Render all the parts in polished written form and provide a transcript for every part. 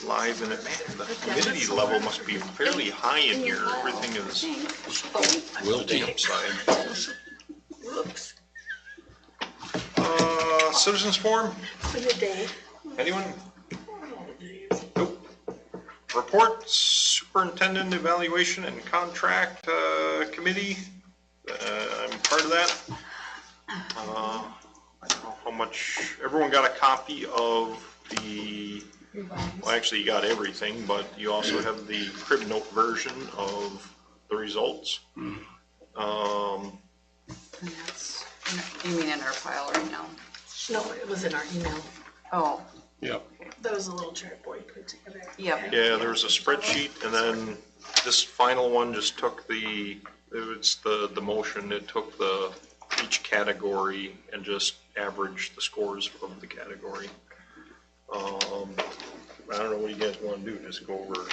live and the humidity level must be fairly high in here. Everything is damp side. Whoops. Citizens forum? For the day. Anyone? Nope. Reports, superintendent evaluation and contract committee. I'm part of that. I don't know how much, everyone got a copy of the, well actually you got everything, but you also have the crib note version of the results. And that's, you mean in our file right now? No, it was in our email. Oh. Yep. That was a little chart board put together. Yep. Yeah, there was a spreadsheet, and then this final one just took it's the motion, it took each category and just averaged the scores of the category. I don't know what you guys want to do, just go over,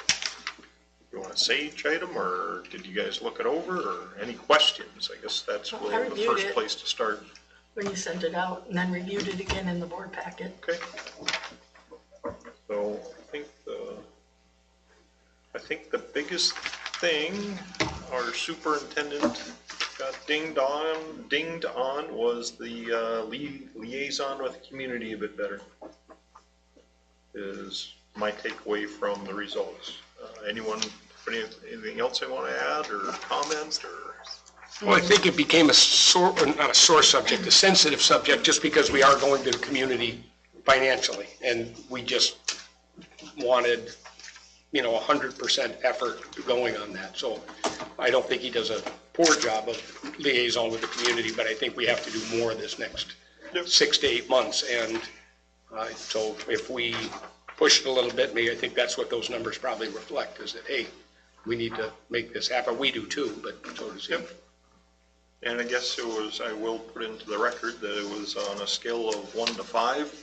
you want to say each item, or did you guys look it over, or any questions? I guess that's really the first place to start. When you sent it out, and then reviewed it again in the board packet. Okay. So I think the biggest thing our superintendent got dinged on was the liaison with the community a bit better. Is my takeaway from the results. Anyone, anything else they want to add or comment or? Well, I think it became not a sore subject, a sensitive subject, just because we are going to the community financially, and we just wanted, 100% effort going on that. So I don't think he does a poor job of liaison with the community, but I think we have to do more this next 6 to 8 months. And so if we push it a little bit, maybe I think that's what those numbers probably reflect, is that, hey, we need to make this happen. We do too, but so does he. And I guess it was, I will put into the record that it was on a scale of 1 to 5.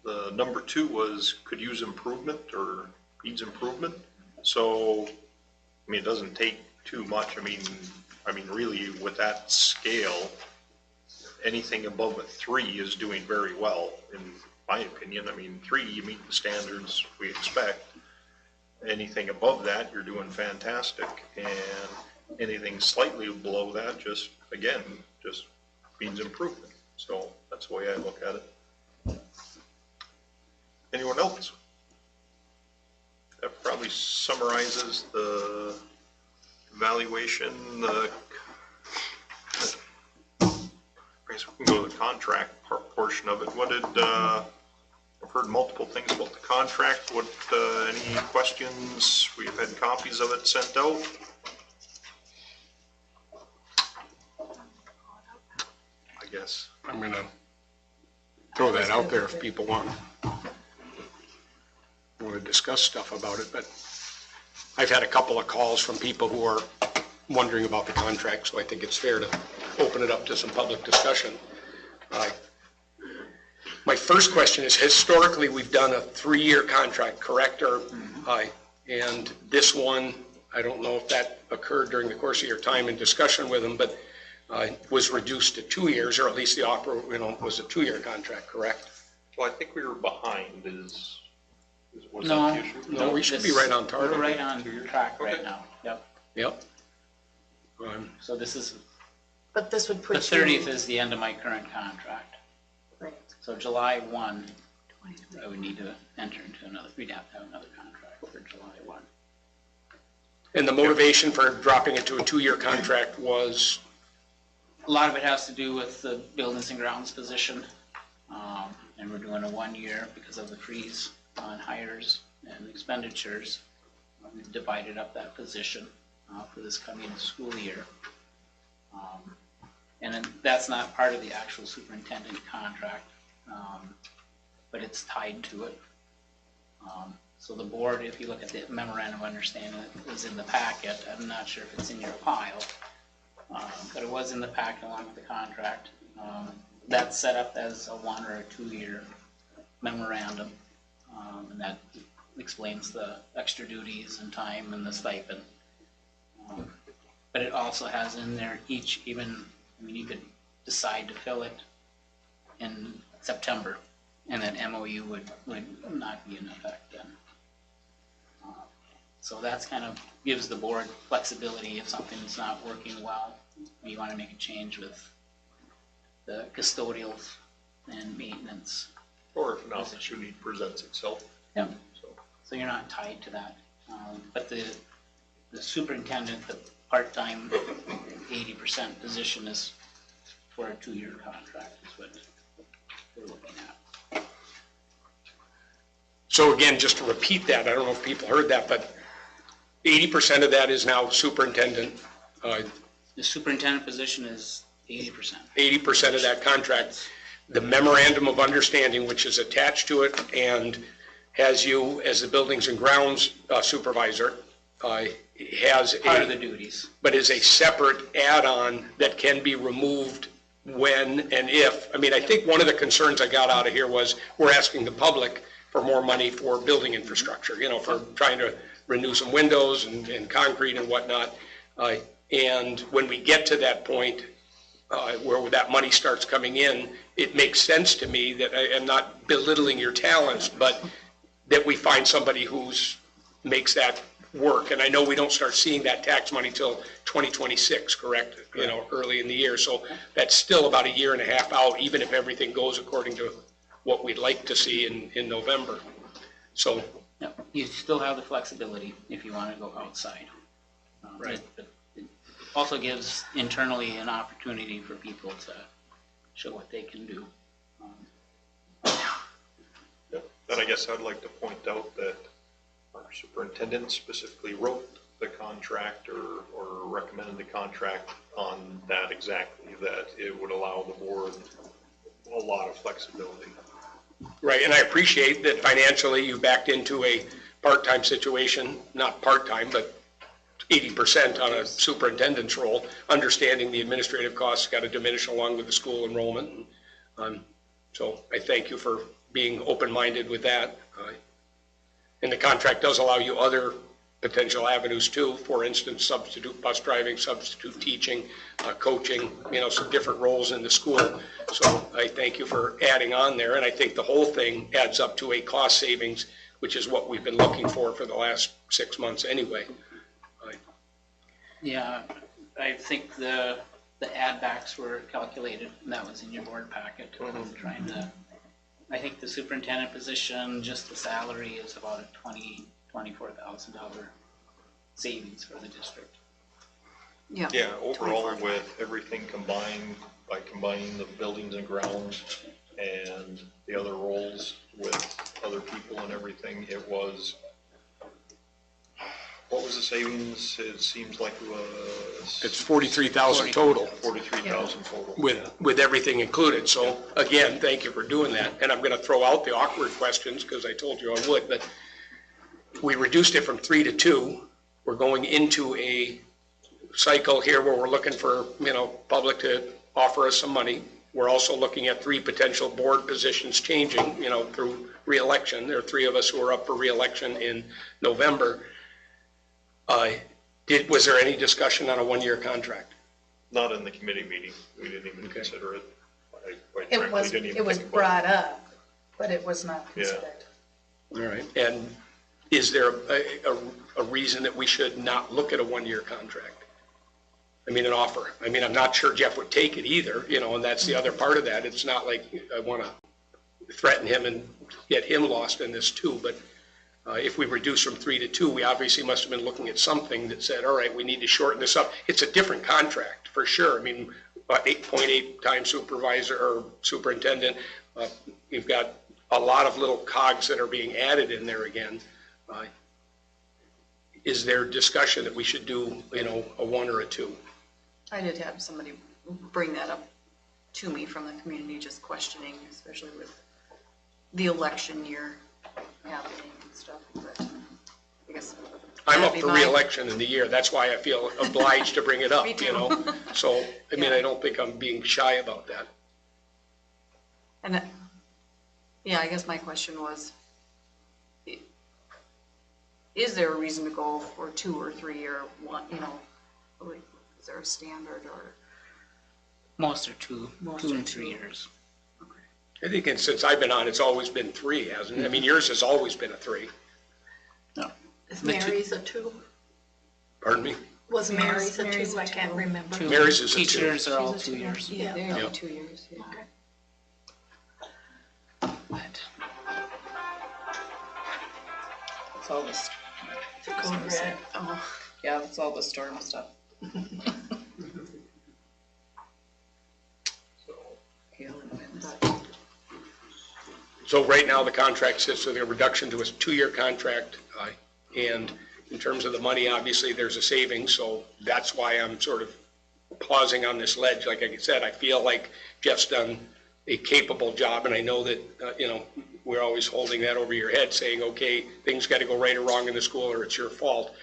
The number 2 was could use improvement or needs improvement. So, it doesn't take too much. I mean, really with that scale, anything above a 3 is doing very well, in my opinion. 3, you meet the standards we expect. Anything above that, you're doing fantastic. And anything slightly below that, just means improvement. So that's the way I look at it. Anyone else? That probably summarizes the evaluation. I guess we can go to the contract portion of it. What did, I've heard multiple things about the contract. What, any questions? We've had copies of it sent out. I guess. I'm going to throw that out there if people want to discuss stuff about it, but I've had a couple of calls from people who are wondering about the contract, so I think it's fair to open it up to some public discussion. My first question is, historically, we've done a 3-year contract, correct? And this one, I don't know if that occurred during the course of your time in discussion with them, but was reduced to 2 years, or at least the offer, was a 2-year contract, correct? Well, I think we were behind. Was No, that the issue? No, we should be right on target. We're right on track right now. Yep. So this is, But this would the put 30th is the end of my current contract. Right. So July 1, I would need to enter into another, we'd have to have another contract for July 1. And the motivation for dropping it to a 2-year contract was? A lot of it has to do with the buildings and grounds position. And we're doing a 1 year because of the freeze on hires and expenditures. We've divided up that position for this coming school year. And then that's not part of the actual superintendent contract, but it's tied to it. So the board, if you look at the memorandum of understanding that was in the packet, I'm not sure if it's in your file, but it was in the packet along with the contract. That's set up as a 1 or a 2-year memorandum, and that explains the extra duties and time and the stipend. But it also has in there you could decide to fill it in September and that MOU would not be in effect then. So that's kind of gives the board flexibility if something's not working well, or you want to make a change with the custodials and maintenance. Or if an opportunity presents itself. Yeah. So, So you're not tied to that. But the superintendent, the part-time 80% position is for a 2-year contract is what we're looking at. So again, just to repeat that, I don't know if people heard that, but 80% of that is now superintendent, The superintendent position is 80%. 80% of that contract. The memorandum of understanding, which is attached to it and has you as the buildings and grounds supervisor, has Part of the duties. but is a separate add-on that can be removed when and if. I mean, I think one of the concerns I got out of here was we're asking the public for more money for building infrastructure, for trying to renew some windows and concrete and whatnot. And when we get to that point where that money starts coming in, it makes sense to me that I am not belittling your talents, but that we find somebody who's makes that work. And I know we don't start seeing that tax money till 2026, correct? Early in the year. So that's still about 1.5 years out, even if everything goes according to what we'd like to see in November. So. Yeah, you still have the flexibility if you want to go outside. Right. But it also gives internally an opportunity for people to show what they can do. then I guess I'd like to point out that our superintendent specifically wrote the contract or recommended the contract on that exactly, that it would allow the board a lot of flexibility. Right, and I appreciate that financially you backed into a part-time situation, not part-time, but 80% on a superintendent's role, understanding the administrative costs got to diminish along with the school enrollment. So I thank you for being open-minded with that. And the contract does allow you other potential avenues too, for instance, substitute bus driving, substitute teaching, coaching, some different roles in the school. So I thank you for adding on there, and I think the whole thing adds up to a cost savings, which is what we've been looking for the last 6 months anyway. Yeah, I think the add backs were calculated, and that was in your board packet. I think the superintendent position, just the salary is about a $24,000 savings for the district. Yeah. Yeah, overall with everything combined, by combining the buildings and grounds and the other roles with other people and everything, it was, what was the savings? It seems like it was. It's 43,000 total. 43,000 total. With everything included. So again, thank you for doing that. And I'm going to throw out the awkward questions because I told you I would, but we reduced it from 3 to 2. We're going into a cycle here where we're looking for, public to offer us some money. We're also looking at 3 potential board positions changing, through re-election. There are 3 of us who are up for re-election in November. Was there any discussion on a 1-year contract? Not in the committee meeting. We didn't even consider it. I quite It frankly was, didn't even it was think about brought up, but it was not Yeah. considered. All right. And is there a reason that we should not look at a 1-year contract? I mean, an offer. I mean, I'm not sure Jeff would take it either, and that's the other part of that. It's not like I want to threaten him and get him lost in this too, but if we reduce from 3 to 2, we obviously must have been looking at something that said, all right, we need to shorten this up. It's a different contract for sure. I mean, 8.8 times supervisor or superintendent, you've got a lot of little cogs that are being added in there again. Is there discussion that we should do, a 1 or a 2? I did have somebody bring that up to me from the community, just questioning, especially with the election year happening and stuff, but I guess. I'm that'd up be for my- re-election in the year. That's why I feel obliged to bring it up, Me too. So, I mean, Yeah. I don't think I'm being shy about that. And, yeah, I guess my question was, is there a reason to go for 2 or 3 or 1, or is there a standard or? Most are 2 and 3 years. I think since I've been on, it's always been 3, hasn't it? I mean, yours has always been a 3. Is Mary's a 2? Pardon me? Was Mary's a 2? I can't remember. Two. Mary's is a 2. Teachers are all She's a 2 2. years. Yeah. They're Yeah. only 2 years, yeah. Okay. But It's all this, The code red. Oh, yeah, it's all the storm stuff. hail and winds. So right now, the contract sits with a reduction to a 2-year contract, and in terms of the money, obviously, there's a savings, so that's why I'm sort of pausing on this ledge. Like I said, I feel like Jeff's done a capable job, and I know that, we're always holding that over your head, saying, okay, things got to go right or wrong in the school, or it's your fault.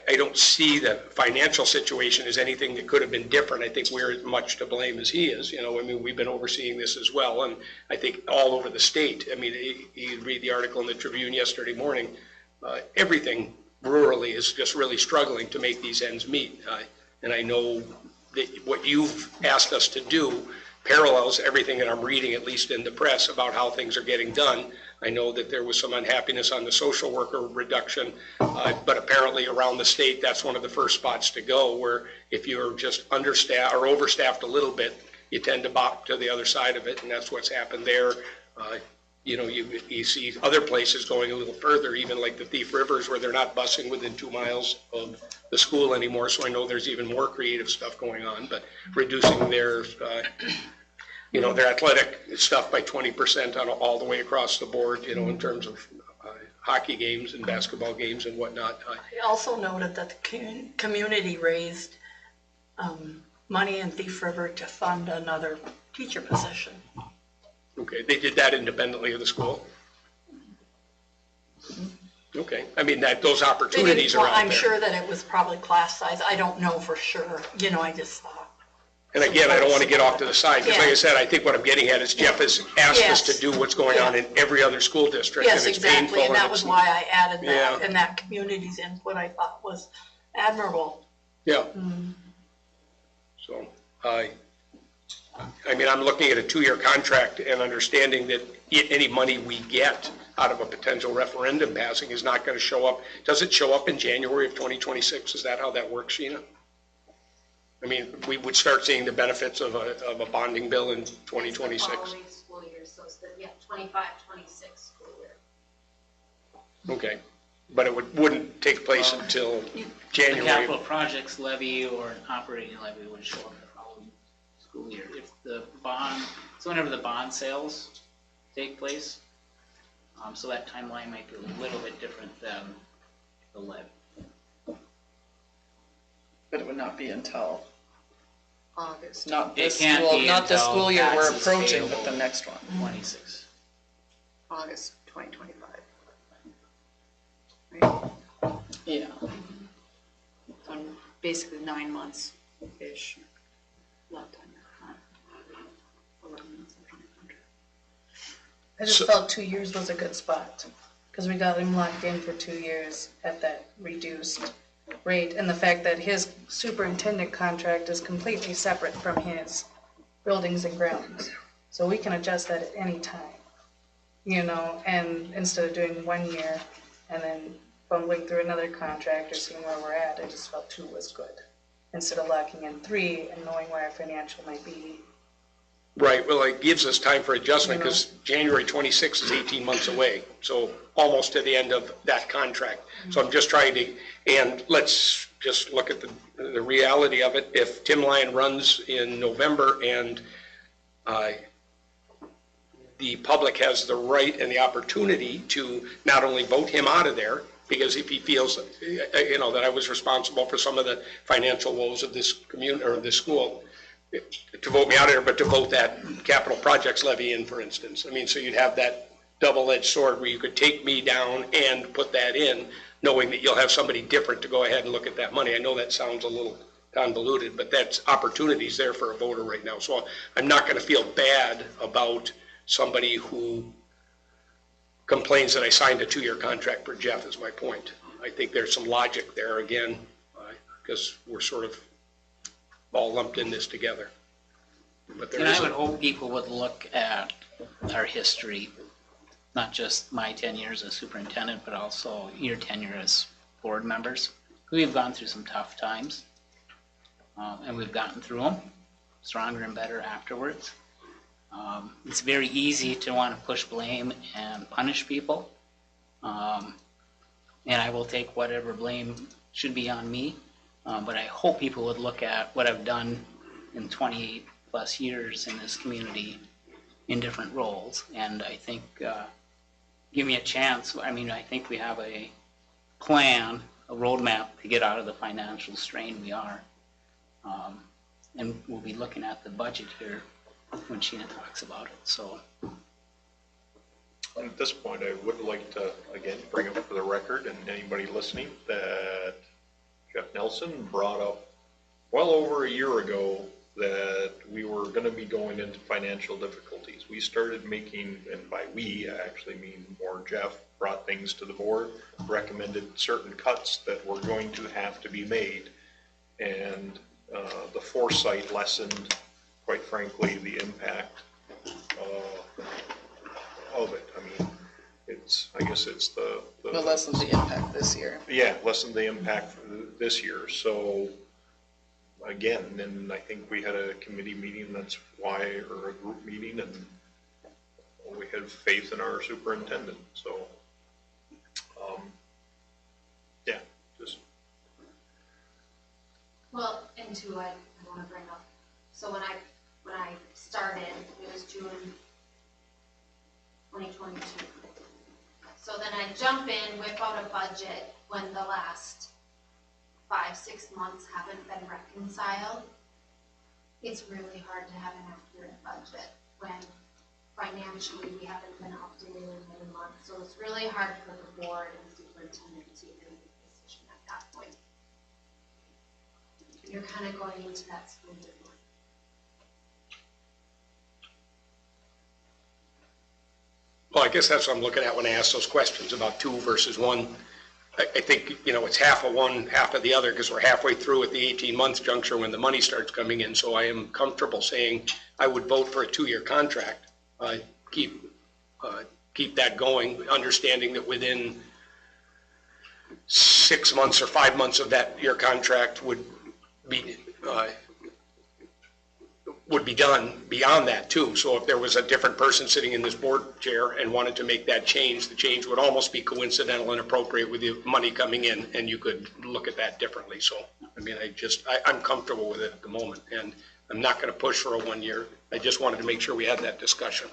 I don't see the financial situation as anything that could have been different. I think we're as much to blame as he is. I mean, we've been overseeing this as well, and I think all over the state. I mean, you read the article in the Tribune yesterday morning, everything rurally is just really struggling to make these ends meet. And I know that what you've asked us to do parallels everything that I'm reading, at least in the press, about how things are getting done. I know that there was some unhappiness on the social worker reduction, but apparently around the state, that's one of the first spots to go, where if you're just understaffed or overstaffed a little bit, you tend to bop to the other side of it, and that's what's happened there. You see other places going a little further, even like the Thief Rivers, where they're not busing within 2 miles of the school anymore, so I know there's even more creative stuff going on, but reducing their athletic stuff by 20% on all the way across the board, in terms of hockey games and basketball games and whatnot. I also noted that the community raised money in Thief River to fund another teacher position. Okay, they did that independently of the school? Okay, I mean, those opportunities are out I'm there. sure that it was probably class size. I don't know for sure. I just thought. And again, I don't want to get off to the side, because like I Yeah. said, I think what I'm getting at is Jeff has asked us to Yes. do what's going on in every other school district. Yes, and it's exactly, painful, and that was it's- why I added that, Yeah. and that community's input I thought was admirable. Yeah. So, I mean, I'm looking at a 2-year contract and understanding that any money we get out of a potential referendum passing is not going to show up. Does it show up in January of 2026? Is that how that works, Sheena? I mean, we would start seeing the benefits of a bonding bill in 2026. Following school year, so it's the, 25-26 school year. Okay, but it wouldn't take place until the January. capital projects levy or an operating levy would show up the following school year. If the bond, so whenever the bond sales take place, so that timeline might be a little bit different than the levy. But it would not be until, August. not It this can't school, be not the until school year we're taxes approaching, but payable. the next one. 26. August 2025. Right, Yeah. so basically 9 months-ish. Left time, not 11 months after the contract. I just felt 2 years was a good spot, because we got him locked in for 2 years at that reduced rate, and the fact that his superintendent contract is completely separate from his buildings and grounds. So we can adjust that at any time, and instead of doing 1 year and then bumbling through another contract or seeing where we're at, I just felt 2 was good. Instead of locking in 3 and knowing where our financial might be. Right, well, it gives us time for adjustment, because January 26th is 18 months away, so almost to the end of that contract. So I'm just trying to, and let's just look at the reality of it. If Tim Lyon runs in November and the public has the right and the opportunity to not only vote him out of there, because if he feels, that I was responsible for some of the financial woes of this community, or this school, to vote me out of there, but to vote that capital projects levy in, for instance. I mean, so you'd have that double-edged sword where you could take me down and put that in, knowing that you'll have somebody different to go ahead and look at that money. I know that sounds a little convoluted, but that's opportunities there for a voter right now. So I'm not going to feel bad about somebody who complains that I signed a 2-year contract for Jeff, is my point. I think there's some logic there again, because we're sort of all lumped in this together. But there And I is, would hope people would look at our history, not just my 10 years as superintendent, but also your tenure as board members. We've gone through some tough times, and we've gotten through them stronger and better afterwards. It's very easy to want to push blame and punish people. And I will take whatever blame should be on me. But I hope people would look at what I've done in 28 plus years in this community in different roles. And I think, give me a chance. I mean, I think we have a plan, a roadmap to get out of the financial strain we are. And we'll be looking at the budget here when Sheena talks about it, so. At this point, I would like to, again, bring up for the record and anybody listening that Jeff Nelson brought up well over a year ago that we were going to be going into financial difficulties. We started making, and by we, I actually mean more Jeff, brought things to the board, recommended certain cuts that were going to have to be made. And the foresight lessened, quite frankly, the impact of it. I mean, I guess it's the lessen the impact this year. yeah, lessen the impact for this year. So again, and I think we had a committee meeting, that's why, or a group meeting, and we had faith in our superintendent. So, yeah, just. Well, and two, I want to bring up, so when I started, it was June 2022. So then I jump in, whip out a budget when the last 5-6 months haven't been reconciled. It's really hard to have an accurate budget when financially we haven't been updated in many months. So it's really hard for the board and superintendent to even make a decision at that point. You're kind of going into that school year. well, I guess that's what I'm looking at when I ask those questions about 2 versus 1. I think, it's half of one, half of the other, because we're halfway through at the 18-month juncture when the money starts coming in. So I am comfortable saying I would vote for a 2-year contract. Keep that going, understanding that within 6 months or 5 months of that year contract would be done beyond that too. So if there was a different person sitting in this board chair and wanted to make that change, the change would almost be coincidental and appropriate with the money coming in, and you could look at that differently. So, I mean, I'm comfortable with it at the moment, and I'm not going to push for a 1 year. I just wanted to make sure we had that discussion.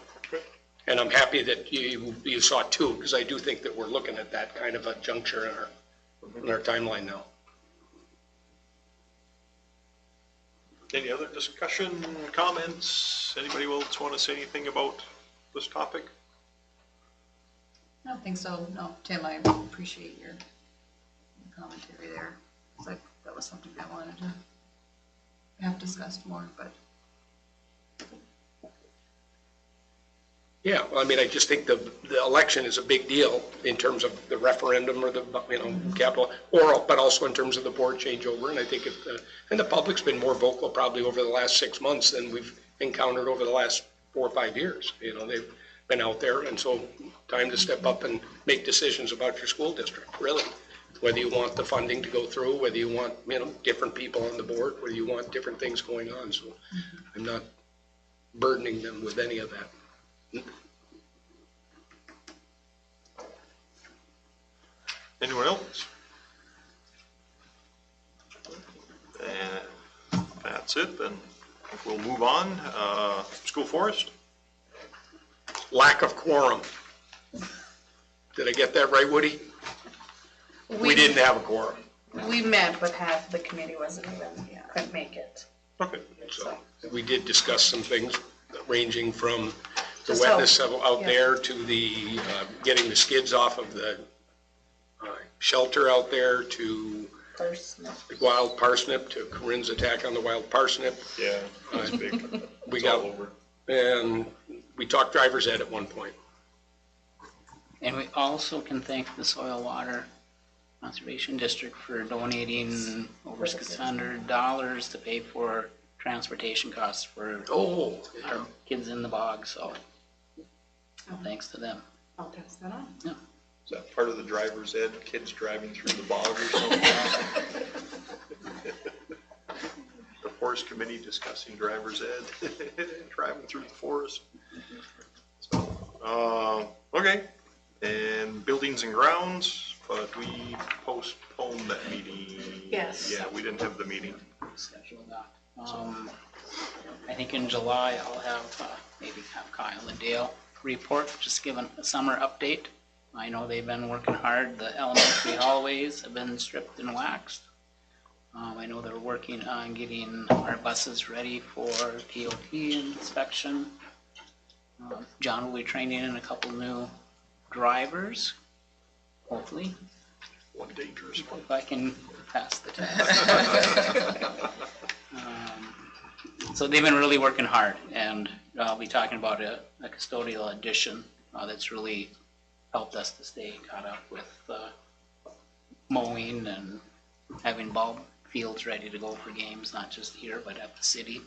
And I'm happy that you saw 2, because I do think that we're looking at that kind of a juncture in our timeline now. Any other discussion, comments? Anybody else want to say anything about this topic? I don't think so. No, Tim, I appreciate your commentary there. It's like, that was something I wanted to have discussed more, but. Yeah, well, I mean, I just think the election is a big deal in terms of the referendum or the, capital, but also in terms of the board changeover. And I think and the public's been more vocal probably over the last 6 months than we've encountered over the last 4 or 5 years. They've been out there, and so time to step up and make decisions about your school district, really. Whether you want the funding to go through, whether you want, different people on the board, whether you want different things going on. So I'm not burdening them with any of that. Anyone else? And that's it, then we'll move on. School forest? Lack of quorum. Did I get that right, Woody? We didn't have a quorum. We met, but half the committee couldn't make it. Okay. So we did discuss some things ranging from the Just wetness help. out there to the getting the skids off of the shelter out there to Parsnip. the wild parsnip, to Corinne's attack on the wild parsnip. Yeah, it's big. We It's got, all over. and we talked driver's ed at one point. And we also can thank the Soil Water Conservation District for donating over $600 to pay for transportation costs for Oh, our kids in the bog, so thanks to them. I'll pass that on. Is that part of the driver's ed, kids driving through the bog or something? The forest committee discussing driver's ed, driving through the forest. So, okay, and buildings and grounds, but we postponed that meeting. Yes. Yeah, we didn't have the meeting. Schedule that. I think in July I'll have, maybe have Kyle and Dale report, just give a summer update. I know they've been working hard. The elementary hallways have been stripped and waxed. I know they're working on getting our buses ready for TOT inspection. John will be training in a couple new drivers, hopefully, One dangerous one. if I can pass the test. So they've been really working hard, and I'll be talking about a custodial addition that's really helped us to stay caught up with mowing and having ball fields ready to go for games, not just here, but at the city.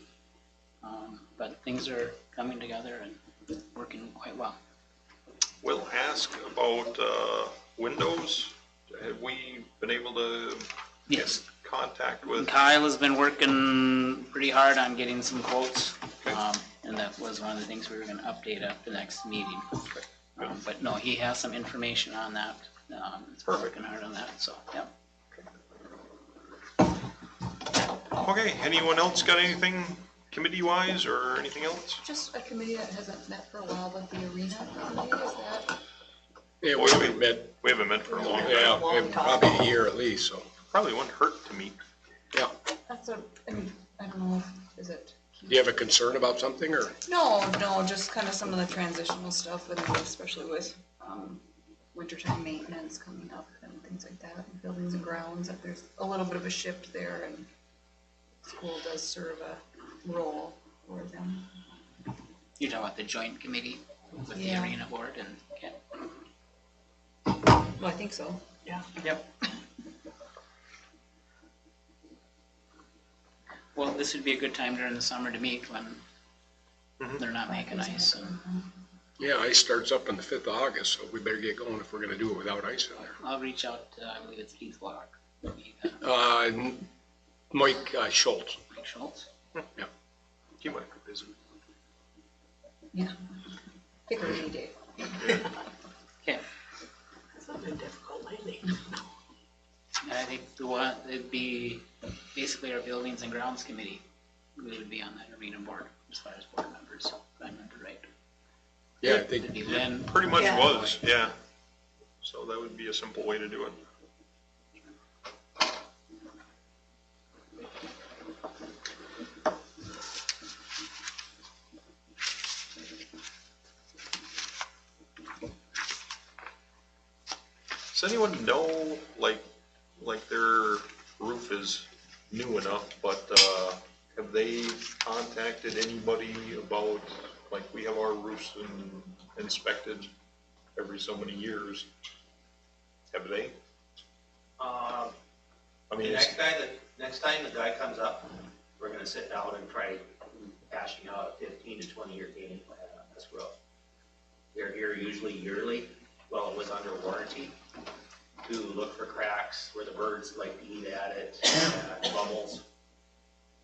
But things are coming together and working quite well. We'll ask about windows. Have we been able to Yes. contact with? Kyle has been working pretty hard on getting some quotes, and that was one of the things we were gonna update at the next meeting. But no, he has some information on that. He's been working hard on that, so, yeah. Okay, anyone else got anything committee-wise or anything else? Just a committee that hasn't met for a while, but the arena committee, is that? yeah, we haven't met, We haven't met for a long time. yeah, probably a year at least, so, Probably wouldn't hurt to meet. yeah. That's a, I mean, I don't know, is it? Do you have a concern about something, or? No, just kind of some of the transitional stuff, and especially with, wintertime maintenance coming up and things like that, and buildings and grounds, that there's a little bit of a shift there, and school does serve a role for them. You're talking about the joint committee with the Yeah. arena board and, okay. Well, I think so. Yep. Well, this would be a good time during the summer to meet when they're not making ice. And Yeah, ice starts up on the 5th of August, so we better get going if we're gonna do it without ice in there. I'll reach out to, I believe it's Keith Block, maybe Mike Schultz. Mike Schultz. You might be busy. Yeah. Pick a rainy day. Okay, It's not been difficult lately. and I think it'd be basically our buildings and grounds committee. We would be on that arena board as far as board members, if I remember right. Yeah, I It'd think, be Lynn. Pretty much Yeah. was, yeah. So that would be a simple way to do it. Does anyone know, like their roof is new enough, but, have they contacted anybody about, like, we have our roofs inspected every so many years? Have they? I The mean, it's- next time the guy comes up, we're gonna sit down and try hashing out a 15 to 20-year game plan on this roof. They're here usually yearly, well, it was under warranty, to look for cracks where the birds like to eat at it, and bubbles.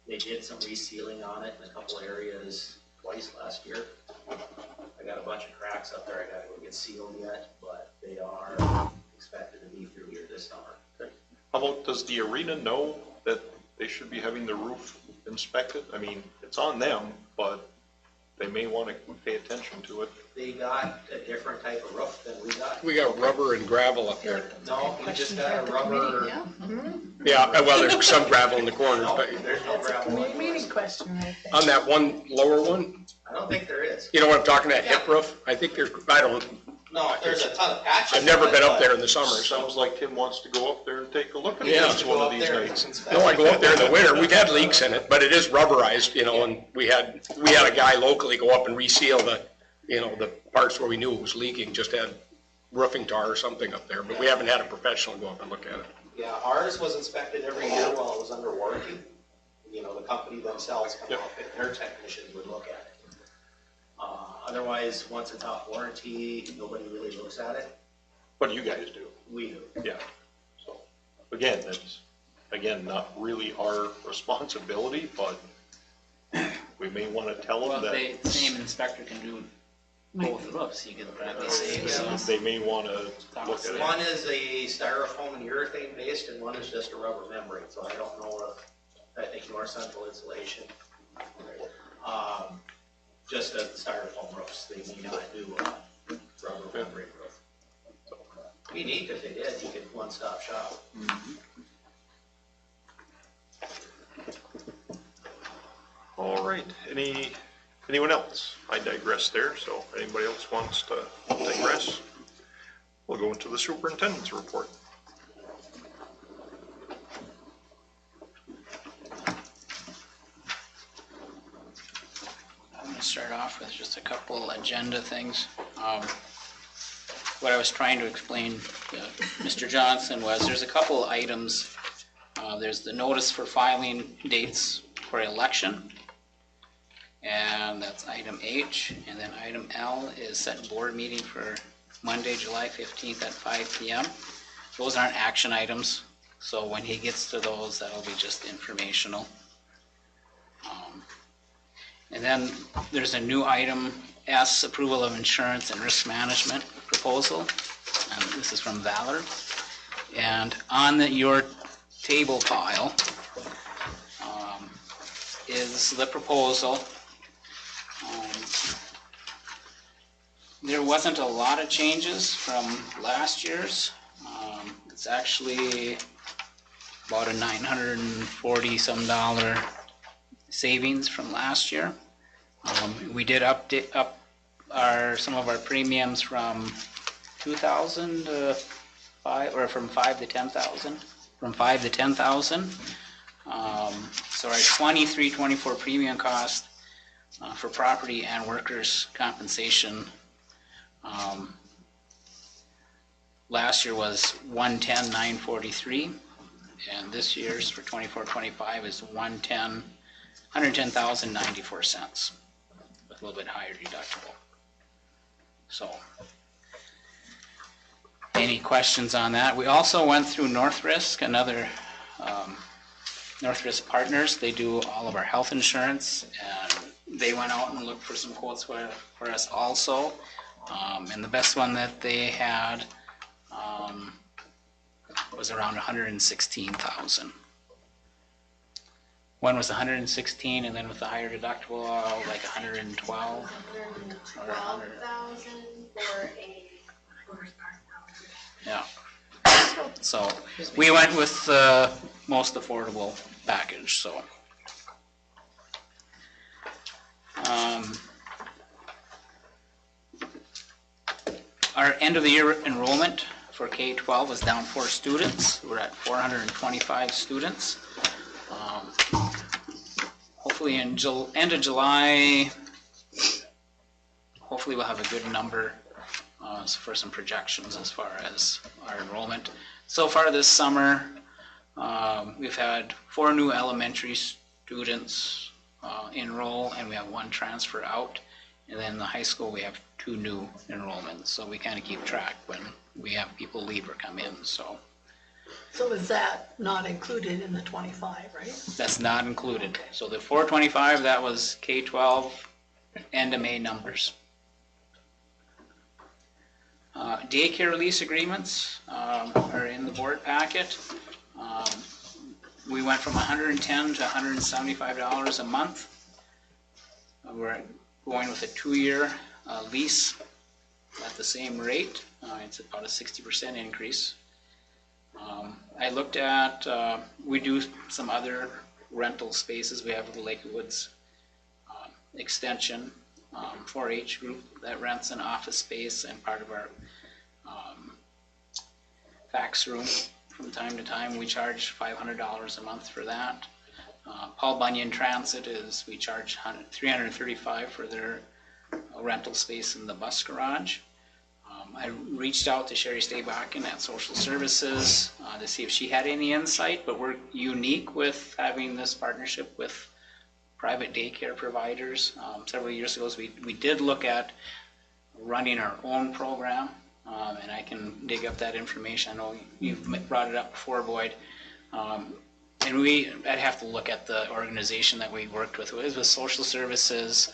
They did some resealing on it in a couple areas twice last year. I got a bunch of cracks up there I gotta go get sealed yet, but they are expected to be through here this summer. how about, does the arena know that they should be having the roof inspected? I mean, it's on them, but they may want to pay attention to it. They got a different type of roof than we got. we got rubber and gravel up there. No, we just got a rubber. Yeah, well, there's some gravel in the corners, No, but there's no gravel Meeting anywhere. question right there. on that one lower one, I don't think there is. you know what I'm talking, that hip roof? I think there's, I don't, No, there's a ton of patches. I've never on been it, up there in but the summer, so. Sounds like Tim wants to go up there and take a look at Yeah. this one go of up these there and nights. inspect. No, I go up there in the winter, we've had leaks in it, but it is rubberized, you know, and we had a guy locally go up and reseal the, you know, the parts where we knew it was leaking, just had roofing tar or something up there, but we haven't had a professional go up and look at it. Yeah, ours was inspected every year while it was under warranty. You know, the company then themselves come Yep. up and their technicians would look at it. Otherwise, once it's off warranty, nobody really looks at it. What do you guys do? We do. Yeah. So, again, that's, not really our responsibility, but we may want to tell Well, them that the same inspector can do both roofs, you could probably say, so. they may want to look at it. One is a styrofoam and urethane based, and one is just a rubber membrane, so I don't know if, I think North Central Insulation. Just as the styrofoam roofs, they may not do a rubber membrane roof. Be neat if they did, you could one-stop shop. All right, anyone else? I digress there, so if anybody else wants to digress, we'll go into the superintendent's report. I'm gonna start off with just a couple agenda things. What I was trying to explain to Mr. Johnson was there's a couple items. There's the notice for filing dates for election, and that's item H. And then item L is set board meeting for Monday, July 15th at 5 p.m. Those aren't action items, so when he gets to those, that'll be just informational. And then there's a new item, S, approval of insurance and risk management proposal. And this is from Valor. And on your table pile is the proposal. There wasn't a lot of changes from last year's. It's actually about a $940 some savings from last year. We did up some of our premiums from 2,000 to 5, or from 5 to 10,000. From 5 to 10,000. So our 23-24 premium cost for property and workers' compensation last year was $110,943, and this year's for 24-25 is $110,094 with a little bit higher deductible. So, any questions on that? We also went through North Risk, another North Risk Partners. They do all of our health insurance, and they went out and looked for some quotes for us also. And the best one that they had was around 116,000. One was 116, and then with the higher deductible, like 112. 112,000 for a. Yeah. So we went with the most affordable package. So. Our end of the year enrollment for K-12 was down 4 students. We're at 425 students. Hopefully in end of July, hopefully we'll have a good number for some projections as far as our enrollment. So far this summer, we've had 4 new elementary students enroll, and we have 1 transfer out. And then in the high school, we have 2 new enrollments. So we kind of keep track when we have people leave or come in. So is that not included in the 25, right? that's not included. So the 425, that was K-12 end of May numbers. Daycare lease agreements are in the board packet. We went from $110 to $175 a month. We're going with a 2-year lease at the same rate. It's about a 60% increase. I looked at, we do some other rental spaces. We have the Lake Woods Extension 4-H group that rents an office space and part of our fax room. From time to time, we charge $500 a month for that. Paul Bunyan Transit we charge $335 for their rental space in the bus garage. I reached out to Sherry Staybacken at Social Services to see if she had any insight, but we're unique with having this partnership with private daycare providers. Several years ago, we did look at running our own program, and I can dig up that information. I know you've brought it up before, Boyd. And I'd have to look at the organization that we worked with. It was with social services,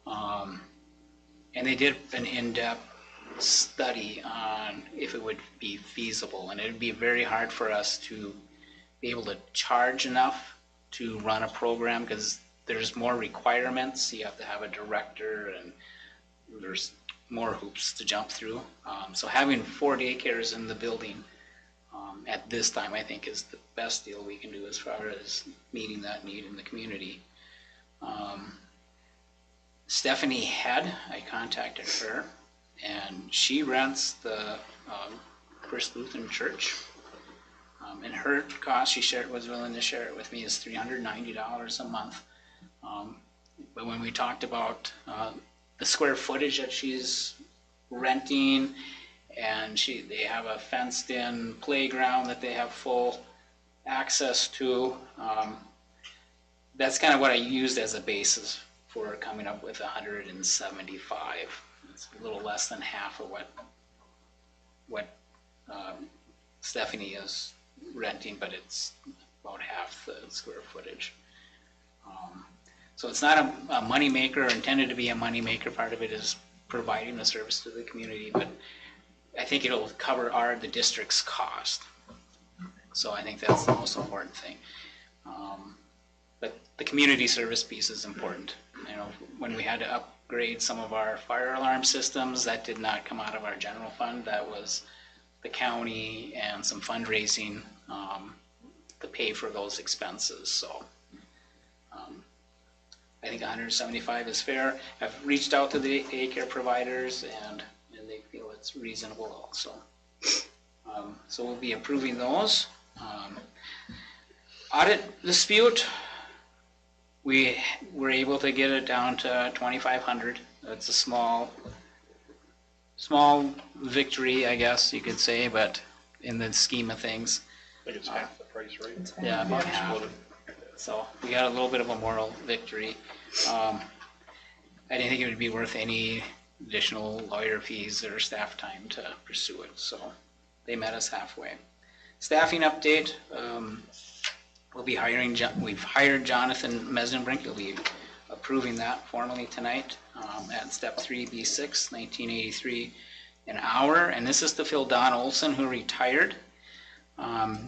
and they did an in-depth study on if it would be feasible, and it would be very hard for us to be able to charge enough to run a program because there's more requirements. You have to have a director, and there's more hoops to jump through. So having 4 daycares in the building at this time, I think, is the best deal we can do as far as meeting that need in the community. Stephanie Head, I contacted her, and she rents the First Lutheran Church. And her cost, was willing to share it with me, is $390 a month. But when we talked about the square footage that she's renting, and they have a fenced-in playground that they have full access to, that's kind of what I used as a basis for coming up with $175. It's a little less than half of what Stephanie is renting, but it's about half the square footage. So it's not a money maker or intended to be a money maker. Part of it is providing the service to the community, but I think it'll cover the district's cost. So I think that's the most important thing. But the community service piece is important. You know, when we had to upgrade some of our fire alarm systems, that did not come out of our general fund. That was the county and some fundraising to pay for those expenses. So I think $175 is fair. I've reached out to the daycare providers, and they feel it's reasonable also. So we'll be approving those. Audit dispute, we were able to get it down to $2,500. That's a small victory, I guess you could say, but in the scheme of things. I think it's half the price, right? Yeah, about half. So we got a little bit of a moral victory. I didn't think it would be worth any additional lawyer fees or staff time to pursue it, so they met us halfway. Staffing update, we've hired Jonathan Mesenbrink. He'll be approving that formally tonight at step 3B6, $19.83 an hour, and this is to fill Dawn Olson, who retired.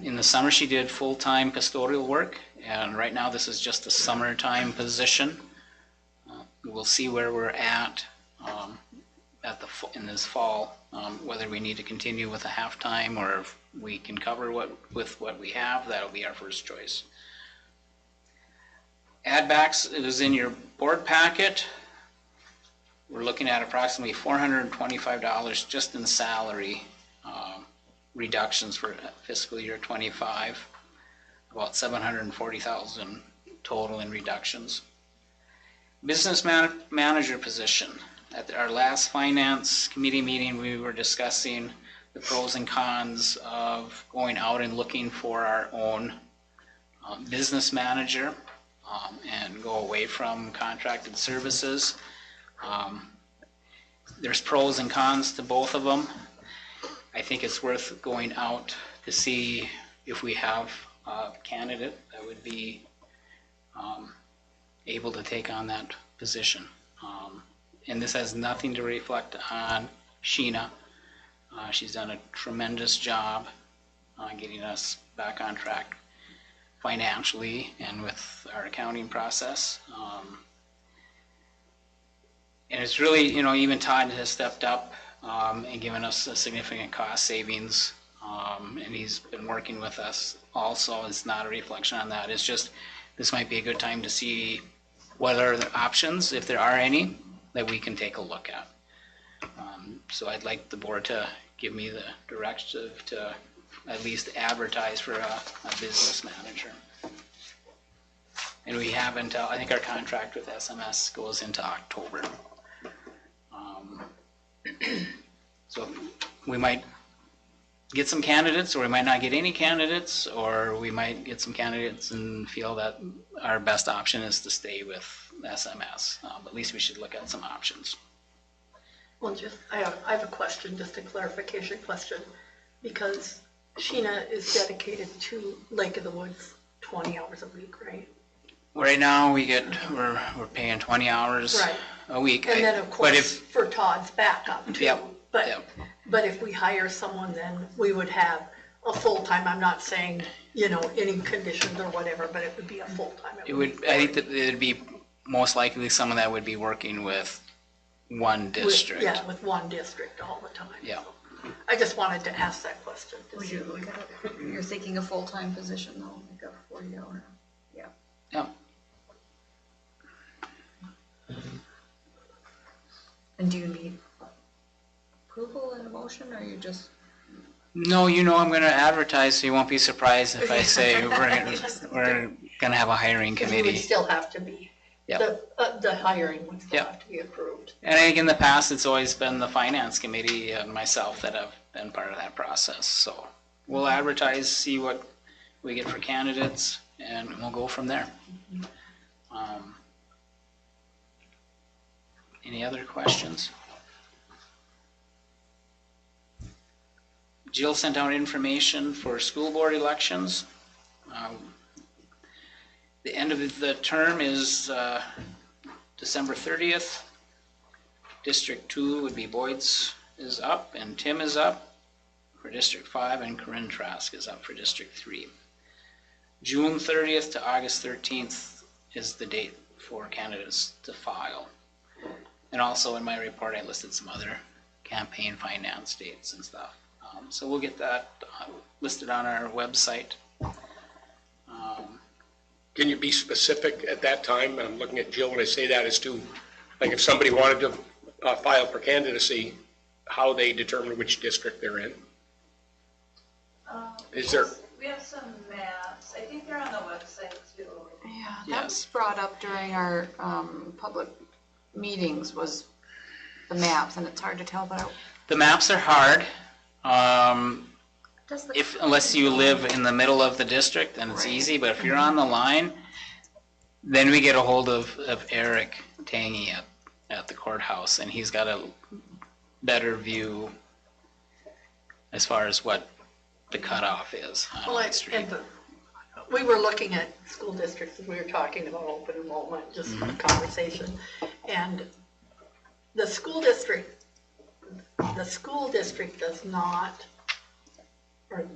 In the summer she did full-time custodial work, and right now this is just a summertime position. We'll see where we're at in this fall, whether we need to continue with a half-time or if we can cover with what we have. That'll be our first choice. Add backs, it is in your board packet. We're looking at approximately $425 just in salary reductions for fiscal year 25, about $740,000 total in reductions. Business manager position. At our last finance committee meeting, we were discussing the pros and cons of going out and looking for our own business manager and go away from contracted services. There's pros and cons to both of them. I think it's worth going out to see if we have a candidate that would be able to take on that position. And this has nothing to reflect on Sheena. She's done a tremendous job getting us back on track financially and with our accounting process. And it's really, even Todd has stepped up and given us a significant cost savings, and he's been working with us also. It's not a reflection on that. It's just, this might be a good time to see what are the options, if there are any, that we can take a look at. So I'd like the board to give me the directive to at least advertise for a business manager. And we have until, I think our contract with SMS goes into October. So we might get some candidates, or we might not get any candidates, or we might get some candidates and feel that our best option is to stay with SMS. At least we should look at some options. Well, I have a question, just a clarification question, because Sheena is dedicated to Lake of the Woods 20 hours a week, right? Right now, we're paying 20 hours Right. a week. And then, of But course, if- for Todd's backup too. Yep, But, yep. but if we hire someone, then we would have a full-time, I'm not saying, any conditions or whatever, but it would be a full-time. It would, I think that it'd be most likely someone that would be working with one district. Yeah, with one district all the time. Yeah. I just wanted to ask that question. to Well, see. you're thinking a full-time position though, like a 40-hour, yeah. Yeah. And do you need approval and a motion, or you just? No, I'm gonna advertise, so you won't be surprised if I say we're gonna have a hiring Because you would committee. still have to be, Yeah. the hiring would still Yeah. have to be approved. And I think in the past, it's always been the finance committee and myself that have been part of that process. So we'll advertise, see what we get for candidates, and we'll go from there. Any other questions? Jill sent out information for school board elections. The end of the term is December 30th. District 2 would be Boyd's is up and Tim is up for District 5, and Corinne Trask is up for District 3. June 30th to August 13th is the date for candidates to file. And also in my report, I listed some other campaign finance dates and stuff. So we'll get that listed on our website. Can you be specific at that time? I'm looking at Jill when I say that, as to, like, if somebody wanted to file for candidacy, how they determine which district they're in? Is there? We have some maps. I think they're on the website too. Yeah, that Yes. was brought up during our public meetings, was the maps, and it's hard to tell, but The maps are hard. does the. Unless you live in the middle of the district, then it's Right. easy, but if you're on the line, then we get a hold of Eric Tangy at the courthouse, and he's got a better view as far as what the cutoff is on Well, White Street. we were looking at school districts, we were talking about open enrollment, just a conversation. And the school district does not, or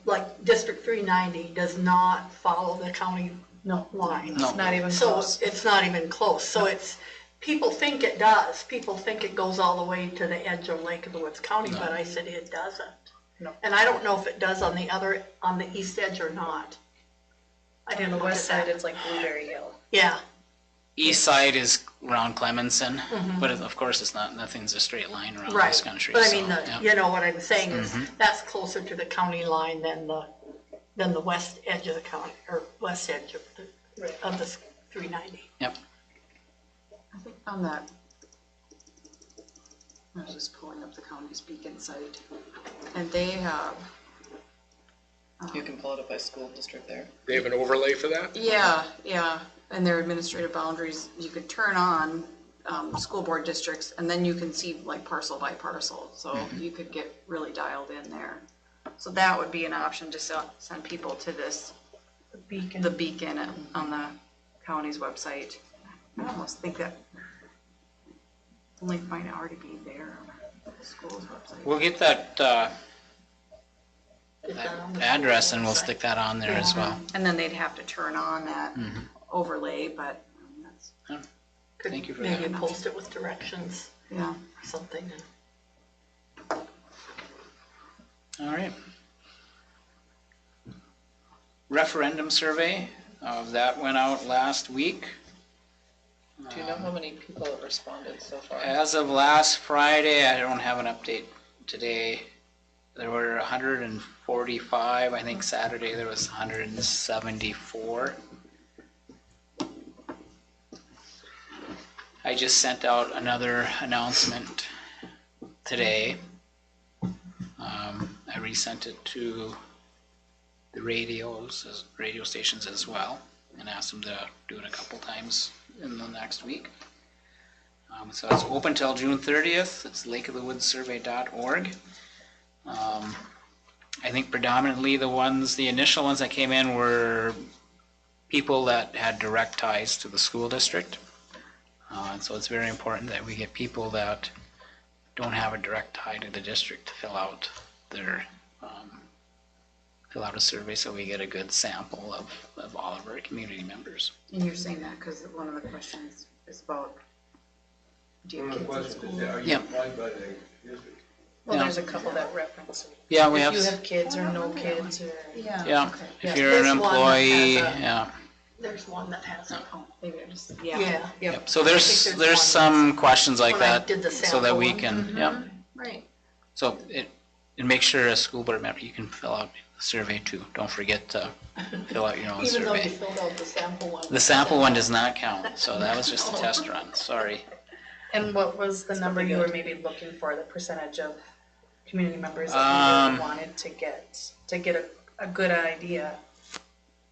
like District 390 does not follow the county line. No. It's not even So close. it's not even close. So people think it does. People think it goes all the way to the edge of Lake of the Woods County, but I said it doesn't. No. And I don't know if it does on the east edge or not. I On didn't the look west at side, that. it's like Blueberry Hill. Yeah, East side is around Clemenson, but of course it's not, nothing's a straight line around right. this country. But I so, mean, yeah. you know what I'm saying is, that's closer to the county line than the west edge of the county, or west edge of the 390. Yep. I think on that, I was just pulling up the county's beacon site, and they have, You can pull it up by school district there. They have an overlay for that? yeah, and their administrative boundaries, you could turn on school board districts, and then you can see like parcel by parcel, so you could get really dialed in there. So that would be an option, to send people to this, the beacon on the county's website. I almost think that the link might already be there on the school's website. We'll get that Is that on the address and we'll website? stick that on there as well. And then they'd have to turn on that overlay, but that's, Could Thank you for maybe that. post it with directions yeah. or something. All right. Referendum survey, that went out last week. Do you know how many people have responded so far? As of last Friday, I don't have an update today. There were 145. I think Saturday there was 174. I just sent out another announcement today. I already sent it to the radio stations as well, and asked them to do it a couple times in the next week. So it's open till June 30th. It's lakeofthewoodssurvey.org. I think predominantly the initial ones that came in were people that had direct ties to the school district. And so it's very important that we get people that don't have a direct tie to the district to fill out a survey, so we get a good sample of all of our community members. And you're saying that because one of the questions is about, do you have kids in school? Are you Yeah. employed by the district? Well, Yeah. there's a couple that reference it. Yeah, we If have, you have kids or no kids or. yeah, Okay. if Yeah. you're an There's one that employee, has a- yeah. There's one that has it. Oh, maybe I just, Yeah. Yep. Yep. So I think there's there's one some questions like when I that, did the so that sample we one. can, yeah. Right. So and make sure as school board member, you can fill out the survey too. Don't forget to fill out your own Even though you survey. filled out the sample one. The sample one does not count, so that was just a test run, sorry. And what was the number you were maybe looking for, the percentage of community members that you really wanted to get a good idea?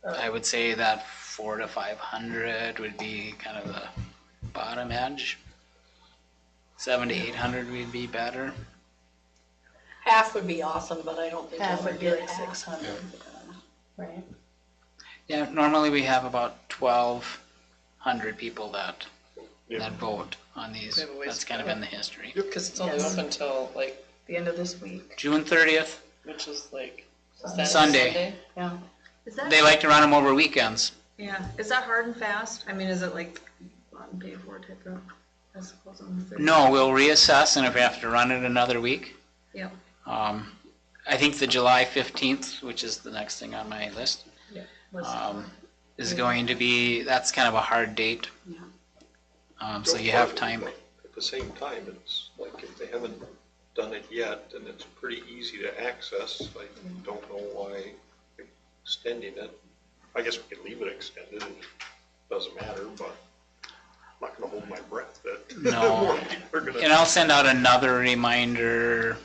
I would say that 400 to 500 would be kind of the bottom edge. 700 to 800 would be better. Half would be awesome, but I don't think Half that would would be get like half. 600, right? Yeah, normally we have about 1,200 people that vote on these. We have a ways That's to kind of go. in the history. Because it's only Yes. open till like, The end of this week, June 30th, which is like. Sunday. yeah. Is that, They like to run them over weekends. yeah, is that hard and fast? I mean, is it like on pay for type of, I suppose on the 30th? No, we'll reassess, and if we have to run it another week. Yep. I think the July 15th, which is the next thing on my list, is going to be, that's kind of a hard date. Yeah. So you have time. At the same time, it's like if they haven't done it yet, and it's pretty easy to access, I don't know why extending it. I guess we could leave it extended, it doesn't matter, but I'm not gonna hold my breath that No. more people are gonna. And I'll send out another reminder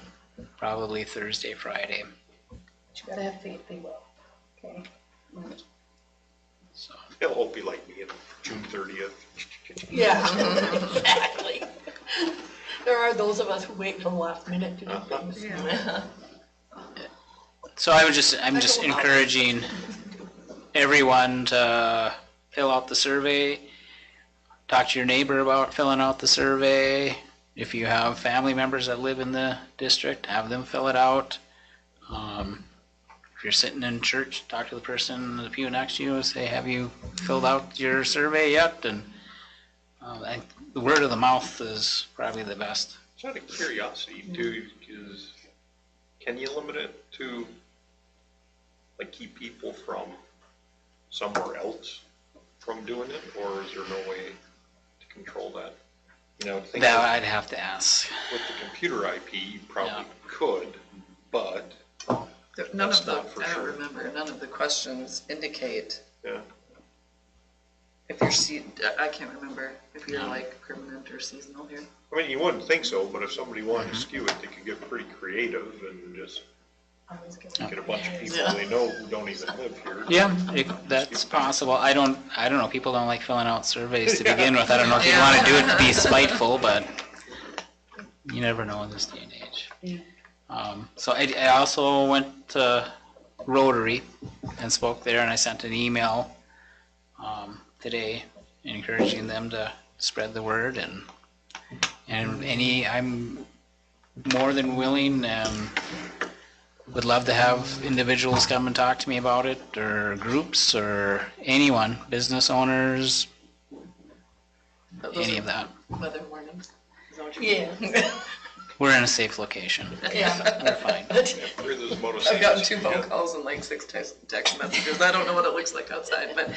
probably Thursday, Friday. You gotta have faith they will, okay? So It'll all be like me on June 30th. Yeah, exactly. There are those of us who wait till the last minute to do things. Yeah. So I'm just encouraging everyone to fill out the survey. Talk to your neighbor about filling out the survey. If you have family members that live in the district, have them fill it out. If you're sitting in church, talk to the person in the pew next to you and say, have you filled out your survey yet? And the word of the mouth is probably the best. Just out of curiosity too, is, can you limit it to, like, keep people from somewhere else from doing it, or is there no way to control that? You know, think That of- I'd have to ask. with the computer IP, you probably Yeah. could, but, None That's of the, not for I don't sure. remember, none of the questions indicate yeah. if you're I can't remember if you're like permanent or seasonal here. I mean, you wouldn't think so, but if somebody wanted to skew it, they could get pretty creative and just get a bunch of people they know who don't even live here. Yeah, that's possible. I don't know. People don't like filling out surveys to begin with. I don't know if you want to do it to be spiteful, but you never know in this day and age. Yeah. So I also went to Rotary and spoke there, and I sent an email today encouraging them to spread the word, and I'm more than willing and would love to have individuals come and talk to me about it, or groups, or anyone, business owners, any of that. Weather mornings. Is that what you mean? Yeah, We're in a safe location. yeah. We're fine. Where there's about a I've gotten safety 2 phone net. calls and like 6 text messages. I don't know what it looks like outside, but.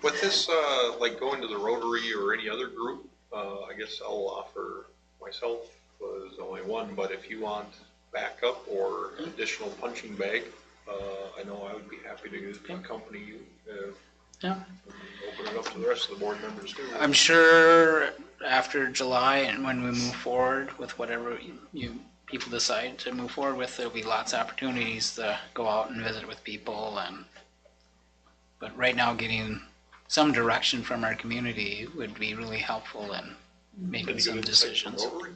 With this, like going to the Rotary or any other group, I guess I'll offer myself as only one, but if you want backup or additional punching bag, I know I would be happy to accompany you. Yeah. Open it up to the rest of the board members too. I'm sure after July and when we move forward with whatever you people decide to move forward with, there'll be lots of opportunities to go out and visit with people but right now getting some direction from our community would be really helpful in making Any some good insights from decisions. Rotary?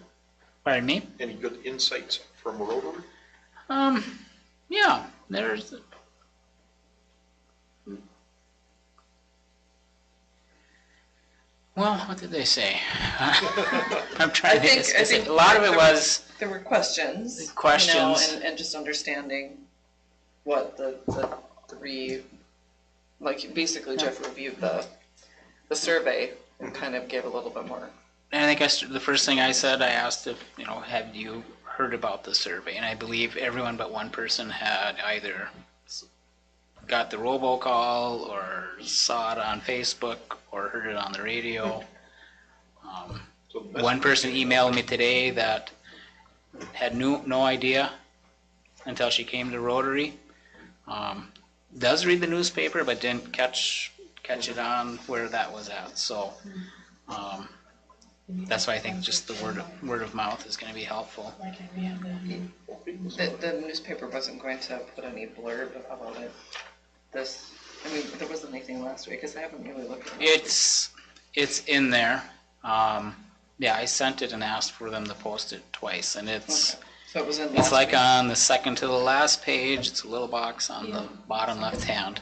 Pardon me? Any good insights from Rotary? Yeah, there's. Well, what did they say? I'm trying I think- to. I think a lot of it was There were questions. Questions. And just understanding what the three, like, basically Jeff reviewed the survey and kind of gave a little bit more. And I think the first thing I said, I asked if, have you heard about the survey? And I believe everyone but one person had either got the robocall or saw it on Facebook or heard it on the radio. So the One message- person emailed me today that had no idea until she came to Rotary. Does read the newspaper, but didn't catch it on where that was at. So that's why I think just the word of mouth is going to be helpful. The newspaper wasn't going to put any blurb about it. There wasn't anything last week, because I haven't really looked at it. It's in there. Yeah, I sent it and asked for them to post it twice, and it's Okay. So it was in it's last like week. on the second to the last page. It's a little box on the bottom left hand.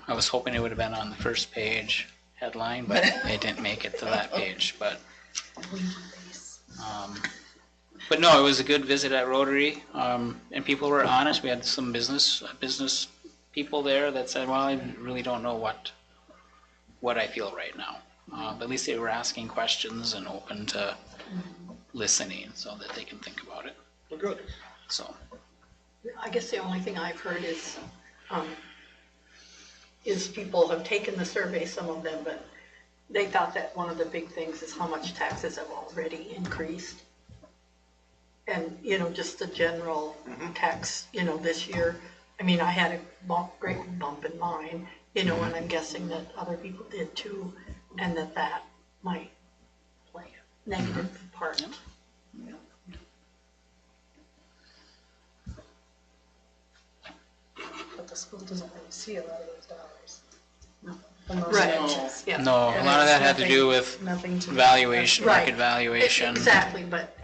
I was hoping it would have been on the first page headline, but it didn't make it to that page. But no, it was a good visit at Rotary, and people were honest. We had some business people there that said, "Well, I really don't know what I feel right now." But at least they were asking questions and open to listening, so that they can think about it. Well, good. So I guess the only thing I've heard is people have taken the survey, some of them, but they thought that one of the big things is how much taxes have already increased. And, just the general tax, this year. I mean, I had a great bump in mine, and I'm guessing that other people did too, and that might play a negative part. But the school doesn't really see a lot of those dollars. No. From those Right. changes. Yeah. no, a lot of that had to do with Nothing to. valuation, Right. market valuation. Exactly, but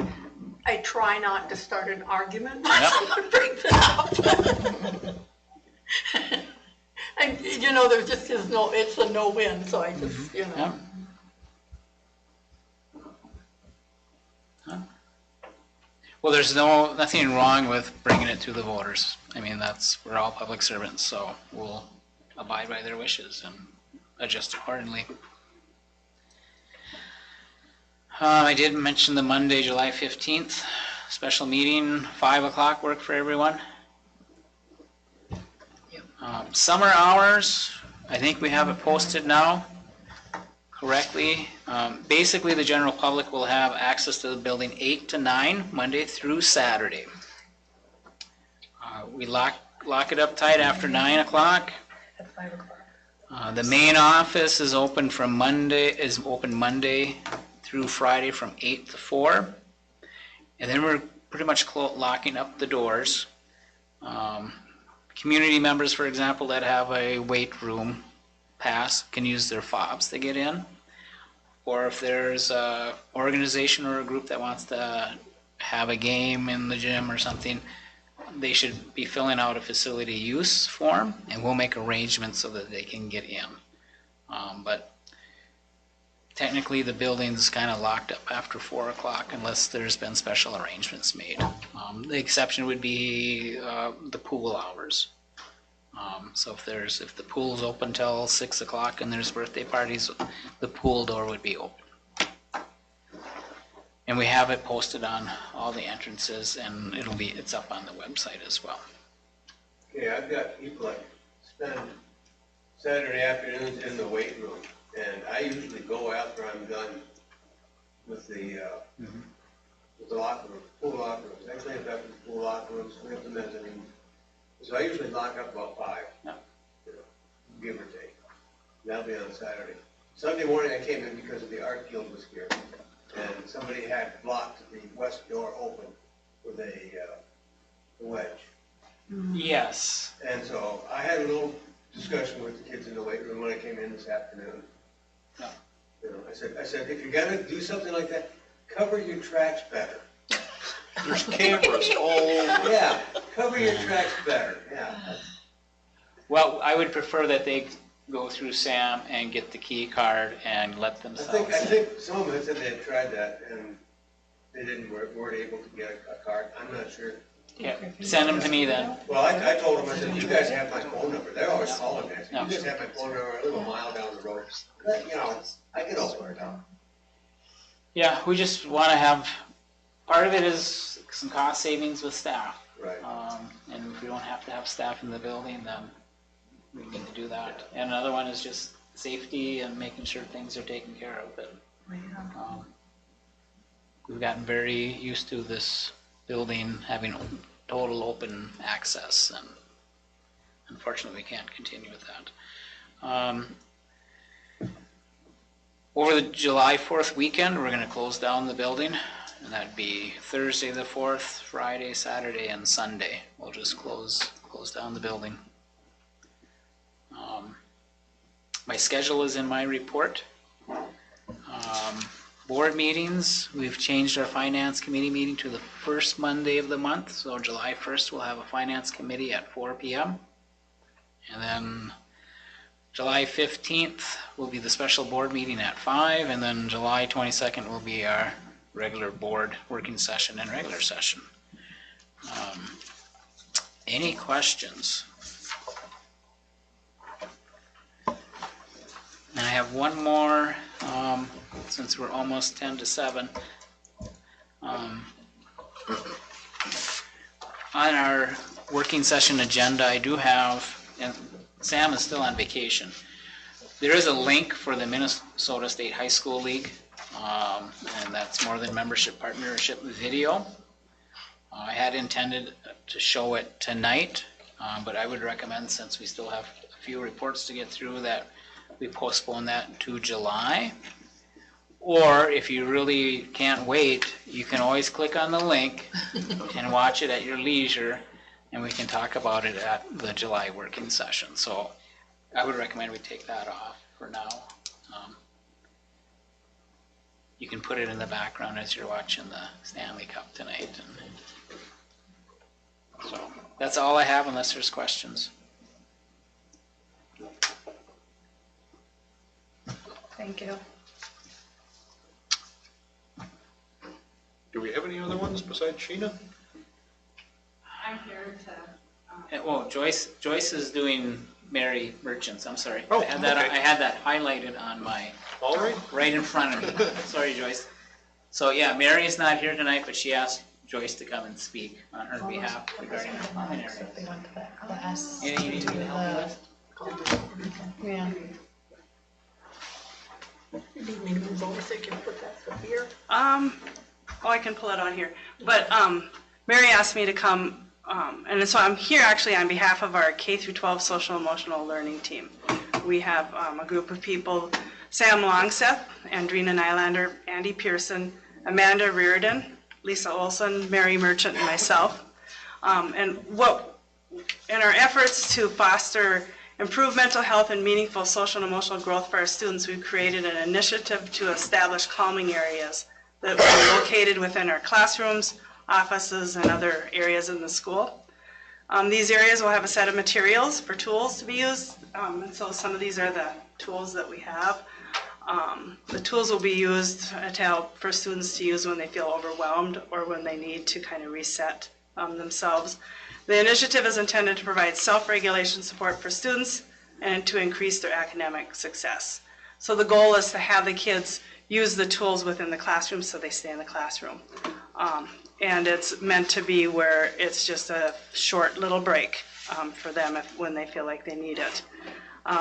I try not to start an argument when Yep. someone brings it up. And, there just is it's a no-win, so I just, Yeah. Well, there's nothing wrong with bringing it to the voters. I mean, we're all public servants, so we'll abide by their wishes and adjust accordingly. I did mention the Monday, July 15th, special meeting, 5 o'clock work for everyone. Summer hours, I think we have it posted now correctly. Basically, the general public will have access to the building 8 to 9, Monday through Saturday. We lock it up tight after 9 o'clock. At 5 o'clock. The main office is open Monday through Friday from 8 to 4. And then we're pretty much locking up the doors. Community members, for example, that have a weight room pass can use their fobs to get in. Or if there's an organization or a group that wants to have a game in the gym or something, they should be filling out a facility use form, and we'll make arrangements so that they can get in. But technically, the building's kind of locked up after 4 o'clock unless there's been special arrangements made. The exception would be the pool hours. So if the pool's open till 6 o'clock and there's birthday parties, the pool door would be open. And we have it posted on all the entrances, and it's up on the website as well. Okay, I've got people that spend Saturday afternoons in the weight room, and I usually go after I'm done with the locker room, pool locker rooms. I clean up after the pool locker rooms, clean up the mezzanine. So I usually lock up about 5, give or take. That'll be on Saturday. Sunday morning I came in because of the art guild was here, and somebody had blocked the west door open with a wedge. Yes. And so I had a little discussion with the kids in the weight room when I came in this afternoon. Yeah. You know, I said, if you're gonna do something like that, cover your tracks better. There's cameras all over. Yeah, cover your tracks better, yeah. Well, I would prefer that they go through Sam and get the key card and let I themselves. think some of them said they had tried that and they weren't able to get a card. I'm not sure. Yeah, send them to me then. Well, I told them, I said, you guys have my phone number. They're always calling me. I said, No. you guys have my phone number. I live a mile down the road. But, you know, I get over it. Yeah, we just want to have, part of it is some cost savings with staff. Right. And if we don't have to have staff in the building, then we need to do that. And another one is just safety and making sure things are taken care of. But we've gotten very used to this building having total open access, and unfortunately we can't continue with that. Over the July 4th weekend, we're going to close down the building, and that'd be Thursday the 4th, Friday, Saturday, and Sunday. We'll just close down the building. My schedule is in my report. Board meetings, we've changed our finance committee meeting to the first Monday of the month. So July 1st, we'll have a finance committee at 4 p.m. And then July 15th will be the special board meeting at 5. And then July 22nd will be our regular board working session and regular session. Any questions? And I have one more, since we're almost 10 to 7. On our working session agenda, I do have, and Sam is still on vacation, there is a link for the Minnesota State High School League, and that's more than membership partnership video. I had intended to show it tonight, but I would recommend, since we still have a few reports to get through, that we postpone that to July. Or if you really can't wait, you can always click on the link and watch it at your leisure, and we can talk about it at the July working session. So I would recommend we take that off for now. You can put it in the background as you're watching the Stanley Cup tonight. And so that's all I have, unless there's questions. Thank you. Do we have any other ones besides Sheena? I'm here to. Well, Joyce is doing Mary Merchants. I'm sorry. Oh, I had that. okay. I had that highlighted on my. All right. Right in front of me. Sorry, Joyce. So yeah, Mary is not here tonight, but she asked Joyce to come and speak on her behalf regarding her common area. They went to that class. Anything you need me to help you with? Yeah. You need me to move over so you can put that stuff here? Oh, I can pull it on here. But Mary asked me to come, and so I'm here actually on behalf of our K through 12 social emotional learning team. We have a group of people: Sam Longseth, Andrina Nylander, Andy Pearson, Amanda Reardon, Lisa Olson, Mary Merchant, and myself. And in our efforts to foster improved mental health and meaningful social and emotional growth for our students, we've created an initiative to establish calming areas that will be located within our classrooms, offices, and other areas in the school. These areas will have a set of materials for tools to be used, and so some of these are the tools that we have. The tools will be used to help for students to use when they feel overwhelmed or when they need to kind of reset themselves. The initiative is intended to provide self-regulation support for students and to increase their academic success. So the goal is to have the kids use the tools within the classroom so they stay in the classroom. And it's meant to be where it's just a short little break for them when they feel like they need it.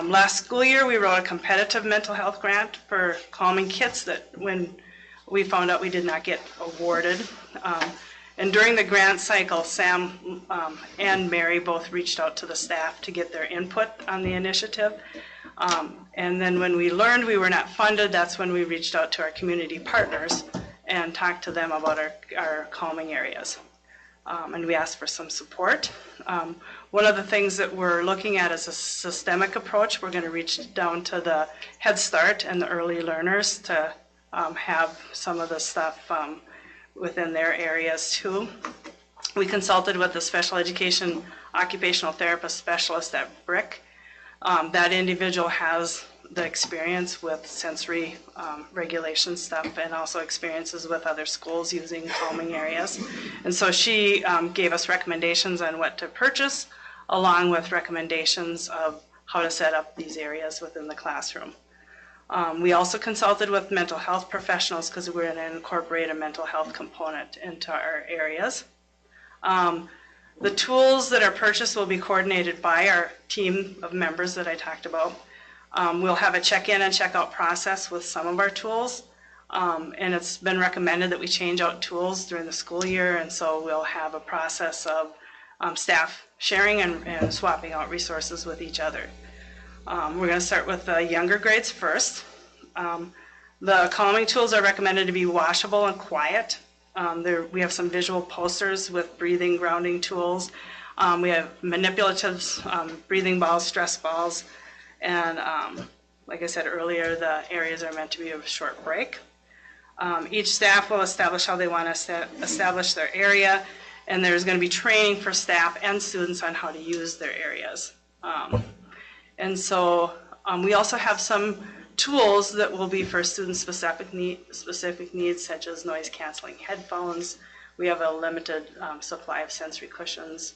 Last school year, we wrote a competitive mental health grant for calming kits that when we found out we did not get awarded. And during the grant cycle, Sam and Mary both reached out to the staff to get their input on the initiative. And then when we learned we were not funded, that's when we reached out to our community partners and talked to them about our calming areas. and we asked for some support. One of the things that we're looking at is a systemic approach. We're going to reach down to the Head Start and the early learners to have some of the stuff within their areas too. We consulted with the special education occupational therapist specialist at BRIC. That individual has the experience with sensory regulation stuff and also experiences with other schools using calming areas. And so she gave us recommendations on what to purchase, along with recommendations of how to set up these areas within the classroom. We also consulted with mental health professionals because we're going to incorporate a mental health component into our areas. The tools that are purchased will be coordinated by our team of members that I talked about. We'll have a check-in and check-out process with some of our tools, and it's been recommended that we change out tools during the school year, and so we'll have a process of staff sharing and swapping out resources with each other. We're going to start with the younger grades first. The calming tools are recommended to be washable and quiet. We have some visual posters with breathing, grounding tools. We have manipulatives, breathing balls, stress balls, and like I said earlier, the areas are meant to be a short break. Each staff will establish how they want to establish their area, and there's going to be training for staff and students on how to use their areas. And so we also have some tools that will be for student-specific needs, such as noise-canceling headphones. We have a limited supply of sensory cushions,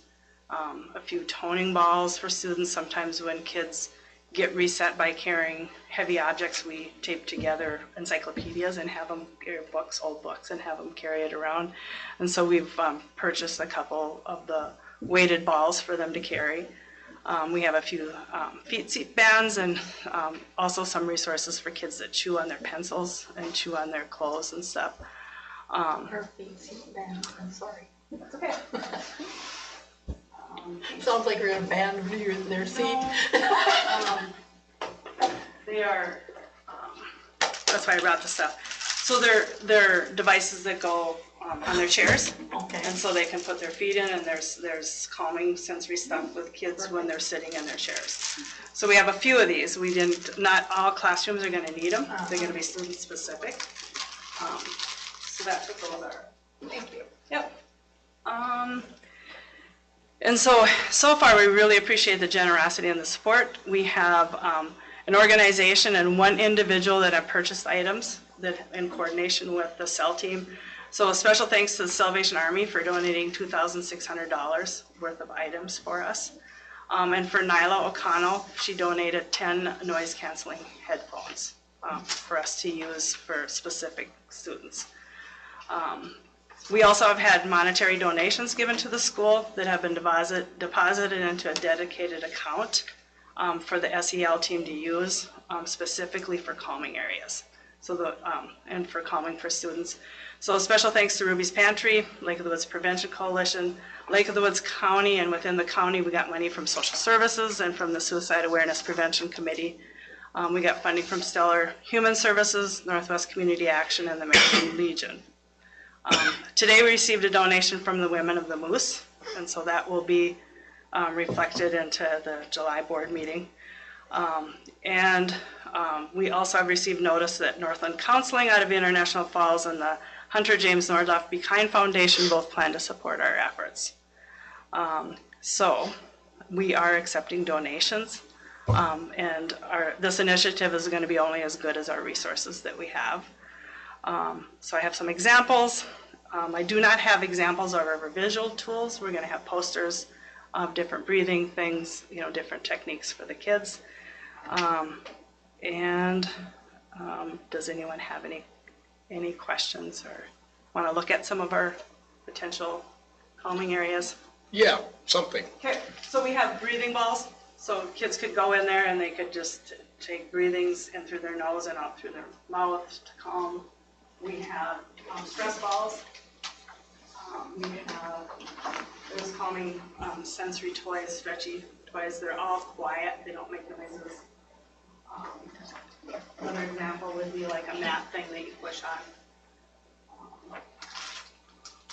a few toning balls for students. Sometimes when kids get reset by carrying heavy objects, we tape together encyclopedias and have them carry books, old books, and have them carry it around. And so we've purchased a couple of the weighted balls for them to carry. We have a few feet seat bands and also some resources for kids that chew on their pencils and chew on their clothes and stuff. Or feet seat band, I'm sorry. That's okay. Sounds like you're in a band in their seat. They are, that's why I brought this stuff. So they're devices that go on their chairs. Okay. And so they can put their feet in, and there's calming sensory stuff with kids when they're sitting in their chairs. So we have a few of these. Not all classrooms are going to need them. They're going to be student specific. So that's what those are. Thank you. Yep. And so far we really appreciate the generosity and the support. We have an organization and one individual that have purchased items that in coordination with the cell team. So a special thanks to the Salvation Army for donating $2,600 worth of items for us. And for Nyla O'Connell, she donated 10 noise canceling headphones for us to use for specific students. We also have had monetary donations given to the school that have been deposited into a dedicated account for the SEL team to use specifically for calming areas. So and for calming for students. So special thanks to Ruby's Pantry, Lake of the Woods Prevention Coalition, Lake of the Woods County, and within the county we got money from Social Services and from the Suicide Awareness Prevention Committee. We got funding from Stellar Human Services, Northwest Community Action, and the American Legion. Today we received a donation from the Women of the Moose, and so that will be reflected into the July board meeting. We also have received notice that Northland Counseling out of International Falls and the Hunter James Nordloff Be Kind Foundation both plan to support our efforts. So we are accepting donations, and this initiative is going to be only as good as our resources that we have. So I have some examples. I do not have examples of our visual tools. We're going to have posters of different breathing things, different techniques for the kids. Does anyone have any questions or want to look at some of our potential calming areas? Yeah, something. Okay, so we have breathing balls. So kids could go in there and they could just take breathings in through their nose and out through their mouth to calm. We have stress balls. We have those calming sensory toys, stretchy toys. They're all quiet. They don't make noises. Another example would be like a mat thing that you push on.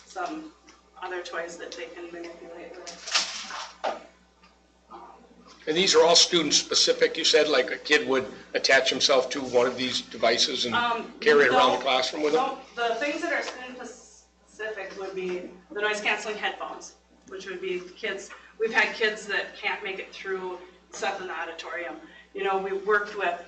Some other toys that they can manipulate with. And these are all student specific, you said, like a kid would attach himself to one of these devices and carry it around the classroom with him? No, the things that are student specific would be the noise canceling headphones, which would be kids, we've had kids that can't make it through stuff in the auditorium. You know, we've worked with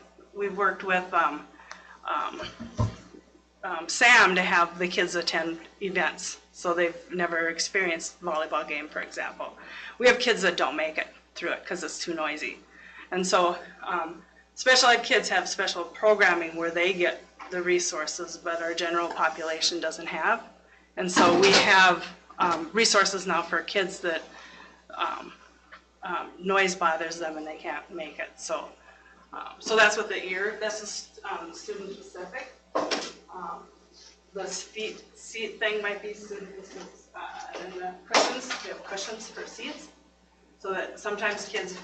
Sam to have the kids attend events, so they've never experienced volleyball game, for example. We have kids that don't make it through it because it's too noisy. And so special ed kids have special programming where they get the resources, but our general population doesn't have. And so we have resources now for kids that noise bothers them and they can't make it. So that's what that's student specific. The seat thing might be student specific, and the cushions, we have cushions for seats. So that sometimes kids,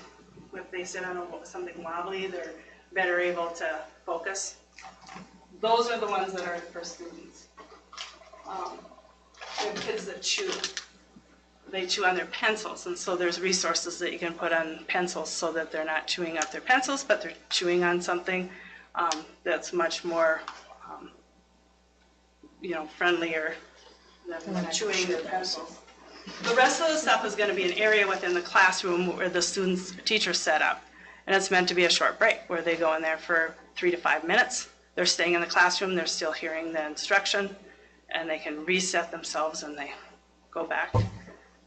if they sit on something wobbly, they're better able to focus. Those are the ones that are for students. We have kids that chew. They chew on their pencils, and so there's resources that you can put on pencils so that they're not chewing up their pencils, but they're chewing on something that's much more, friendlier than chewing their pencils. The rest of the stuff is going to be an area within the classroom where the teachers set up. And it's meant to be a short break where they go in there for 3 to 5 minutes. They're staying in the classroom, they're still hearing the instruction, and they can reset themselves and they go back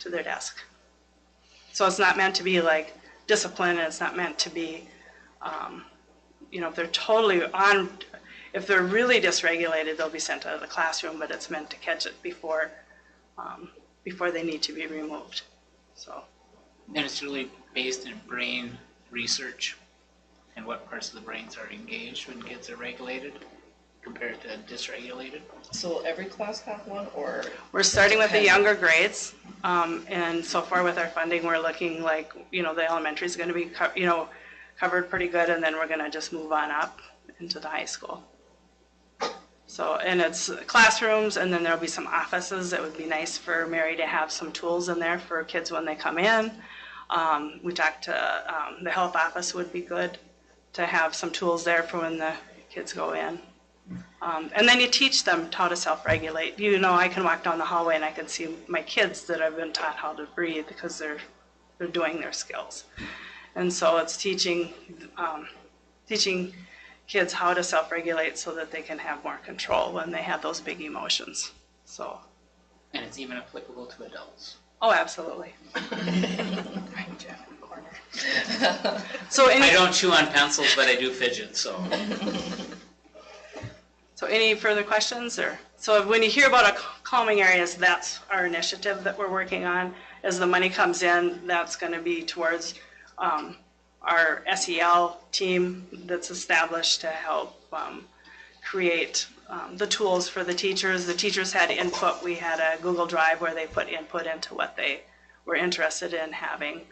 to their desk. So it's not meant to be like discipline, and it's not meant to be, if they're totally on, if they're really dysregulated, they'll be sent out of the classroom, but it's meant to catch it before they need to be removed. So. And it's really based in brain research and what parts of the brains are engaged when kids are regulated compared to dysregulated. So will every class have one, or? We're starting with the younger grades, and so far with our funding, we're looking like, the elementary is going to be, covered pretty good, and then we're going to just move on up into the high school. So, and it's classrooms, and then there'll be some offices. It would be nice for Mary to have some tools in there for kids when they come in. We talked to the health office would be good to have some tools there for when the kids go in. And then you teach them how to self-regulate. I can walk down the hallway and I can see my kids that have been taught how to breathe because they're doing their skills. And so it's teaching kids how to self-regulate so that they can have more control when they have those big emotions. So. And it's even applicable to adults. Oh, absolutely. I don't chew on pencils, but I do fidget, so. So any further questions? So when you hear about calming areas, that's our initiative that we're working on. As the money comes in, that's going to be towards our SEL team that's established to help create the tools for the teachers. The teachers had input. We had a Google Drive where they put input into what they were interested in having.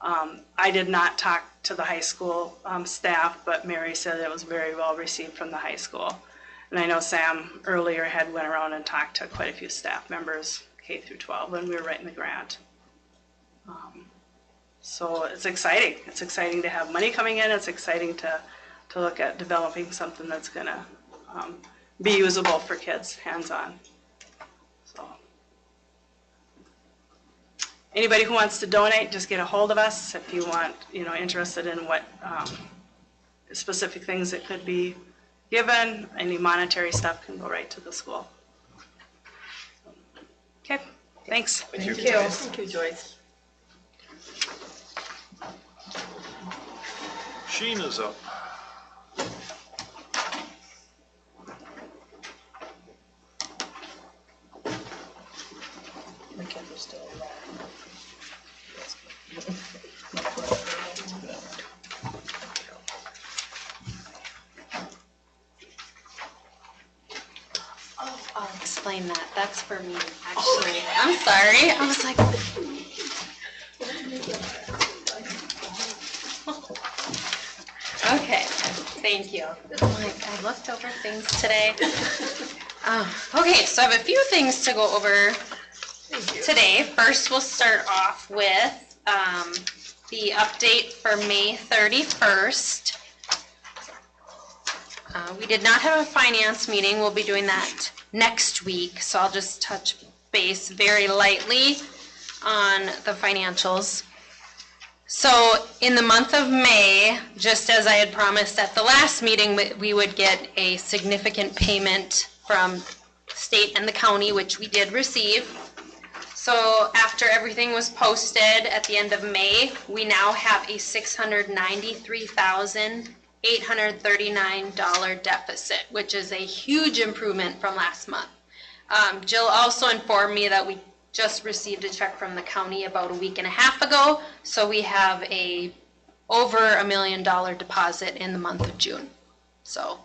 I did not talk to the high school staff, but Mary said it was very well received from the high school. And I know Sam earlier had went around and talked to quite a few staff members, K through 12, when we were writing the grant. So it's exciting. It's exciting to have money coming in. It's exciting to look at developing something that's going to be usable for kids, hands-on. So anybody who wants to donate, just get a hold of us if you want, interested in what specific things that could be given. Any monetary stuff can go right to the school. Okay, thanks. Thank you, Joyce. Thank you, Joyce. Sheen is up. The kids are still alive. I'll explain that. That's for me, actually. I'm sorry. I was like, okay, thank you. I looked over things today. Okay, so I have a few things to go over today. First, we'll start off with the update for May 31st. We did not have a finance meeting. We'll be doing that next week, so I'll just touch base very lightly on the financials. So in the month of May, just as I had promised at the last meeting, we would get a significant payment from state and the county, which we did receive. So after everything was posted at the end of May, we now have a $693,839 deficit, which is a huge improvement from last month. Jill also informed me that we just received a check from the county about a week and a half ago, so we have over $1 million deposit in the month of June. So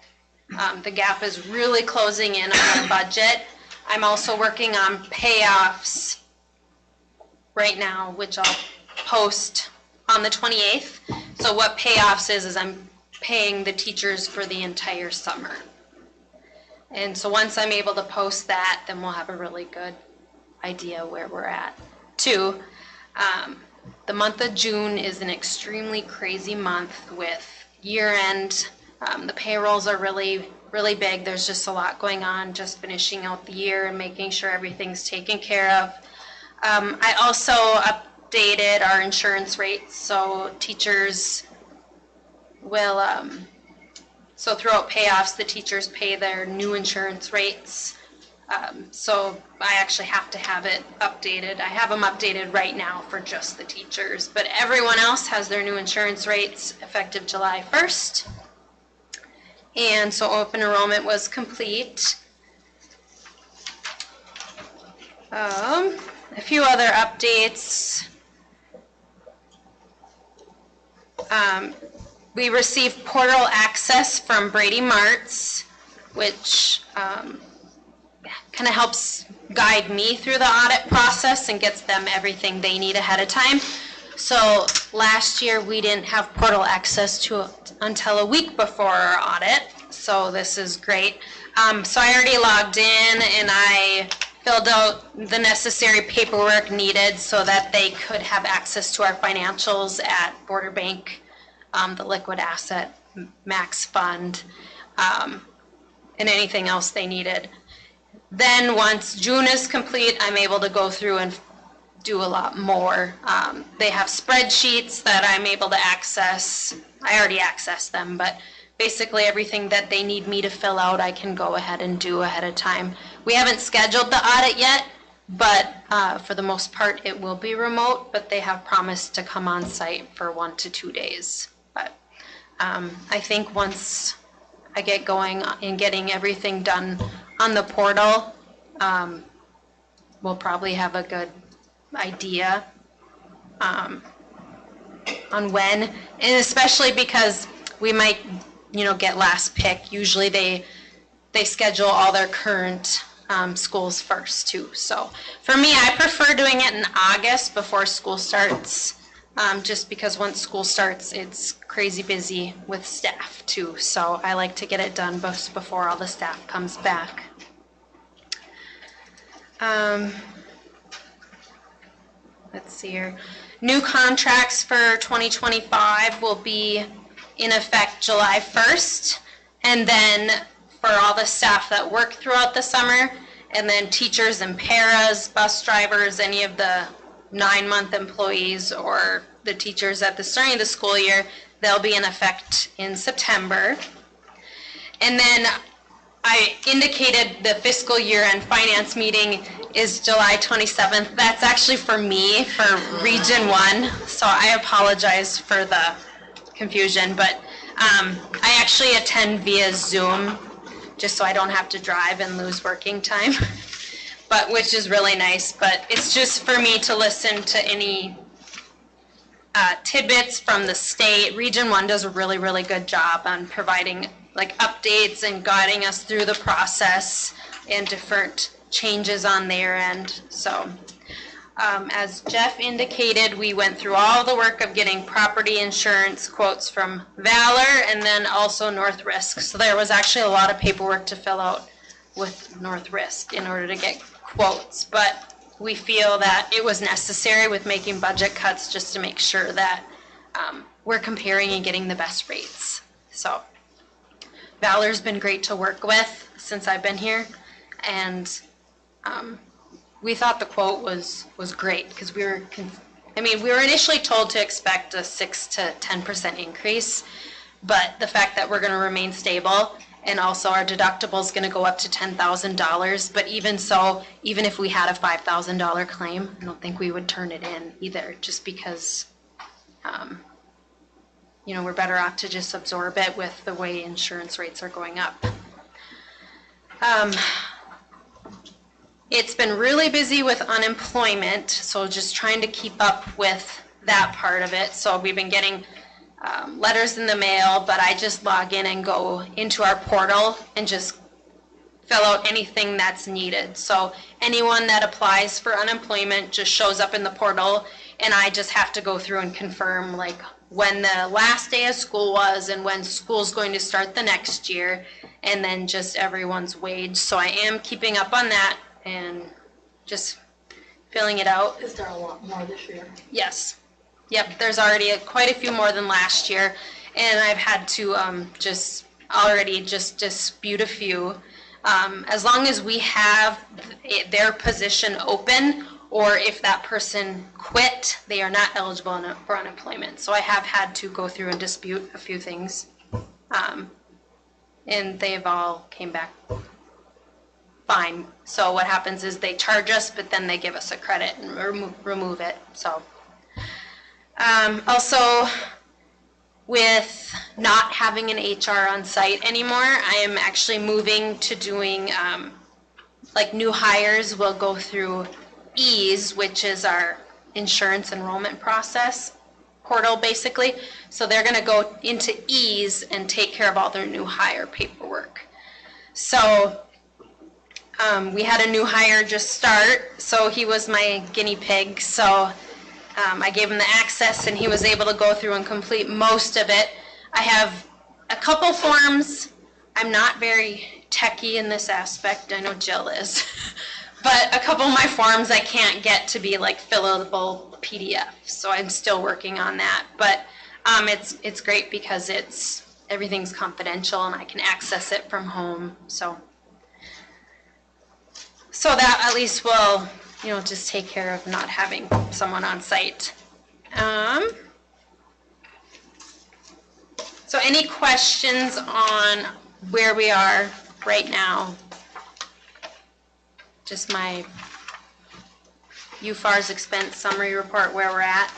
the gap is really closing in on our budget. I'm also working on payoffs right now, which I'll post on the 28th. So what payoffs is I'm paying the teachers for the entire summer. And so once I'm able to post that, then we'll have a really good idea where we're at. Two, the month of June is an extremely crazy month with year end. The payrolls are really big. There's just a lot going on, just finishing out the year and making sure everything's taken care of. I also updated our insurance rates, so teachers will, so throughout payoffs, the teachers pay their new insurance rates. So I actually have to have it updated. I have them updated right now for just the teachers, but everyone else has their new insurance rates effective July 1st. And so open enrollment was complete. A few other updates. We received portal access from Brady Martz, which kind of helps guide me through the audit process and gets them everything they need ahead of time. So last year we didn't have portal access to until a week before our audit, so this is great. So I already logged in and I filled out the necessary paperwork needed so that they could have access to our financials at Border Bank, the liquid asset, max fund, and anything else they needed. Then once June is complete, I'm able to go through and do a lot more. They have spreadsheets that I'm able to access. I already accessed them, but basically everything that they need me to fill out, I can go ahead and do ahead of time. We haven't scheduled the audit yet, but for the most part it will be remote, but they have promised to come on site for 1 to 2 days. But I think once I get going in getting everything done on the portal, we'll probably have a good idea on when, and especially because we might, get last pick. Usually they schedule all their current schools first too. So for me, I prefer doing it in August before school starts, just because once school starts, it's crazy busy with staff too. So I like to get it done before all the staff comes back. Let's see here. New contracts for 2025 will be in effect July 1st, and then for all the staff that work throughout the summer, and then teachers and paras, bus drivers, any of the 9-month employees or the teachers at the starting of the school year, they'll be in effect in September. And then I indicated the fiscal year end finance meeting is July 27th. That's actually for me, for Region 1, so I apologize for the confusion, but I actually attend via Zoom just so I don't have to drive and lose working time, but which is really nice. But it's just for me to listen to any tidbits from the state. Region 1 does a really good job on providing updates and guiding us through the process and different changes on their end. So as Jeff indicated, we went through all the work of getting property insurance quotes from Valor and then also North Risk. So there was actually a lot of paperwork to fill out with North Risk in order to get quotes. But we feel that it was necessary with making budget cuts just to make sure that we're comparing and getting the best rates. So Valor's been great to work with since I've been here, and we thought the quote was great because we were initially told to expect a 6 to 10% increase, but the fact that we're going to remain stable, and also our deductible is going to go up to $10,000, but even so, even if we had a $5,000 claim, I don't think we would turn it in either, just because we're better off to just absorb it with the way insurance rates are going up. It's been really busy with unemployment, so just trying to keep up with that part of it. So we've been getting letters in the mail, but I just log in and go into our portal and just fill out anything that's needed. So anyone that applies for unemployment just shows up in the portal, and I just have to go through and confirm like when the last day of school was and when school's going to start the next year, and then just everyone's wage. So I am keeping up on that and just filling it out. Is there a lot more this year? Yes. Yep, there's already quite a few more than last year, and I've had to just dispute a few. As long as we have their position open, or if that person quit, they are not eligible for unemployment. So I have had to go through and dispute a few things, and they've all came back fine. So what happens is they charge us, but then they give us a credit and remove it. So also, with not having an HR on site anymore, I am actually moving to doing like new hires will go through EASE, which is our insurance enrollment process portal basically. So they're going to go into EASE and take care of all their new hire paperwork. So we had a new hire just start, so he was my guinea pig. So I gave him the access and he was able to go through and complete most of it. I have a couple forms. I'm not very techie in this aspect. I know Jill is. But a couple of my forms I can't get to be like fillable PDF. So I'm still working on that. But it's great because everything's confidential and I can access it from home. So that at least will just take care of not having someone on site. So any questions on where we are right now? Just my UFAR's expense summary report where we're at.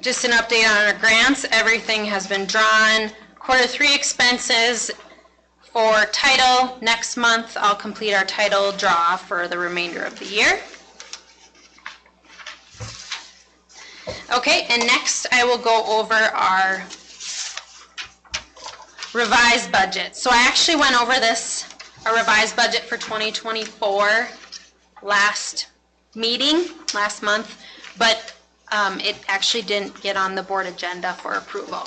Just an update on our grants. Everything has been drawn. Q3 expenses for title. Next month, I'll complete our title draw for the remainder of the year. Okay, and next I will go over our revised budget. So I actually went over our revised budget for 2024 last month, but it actually didn't get on the board agenda for approval.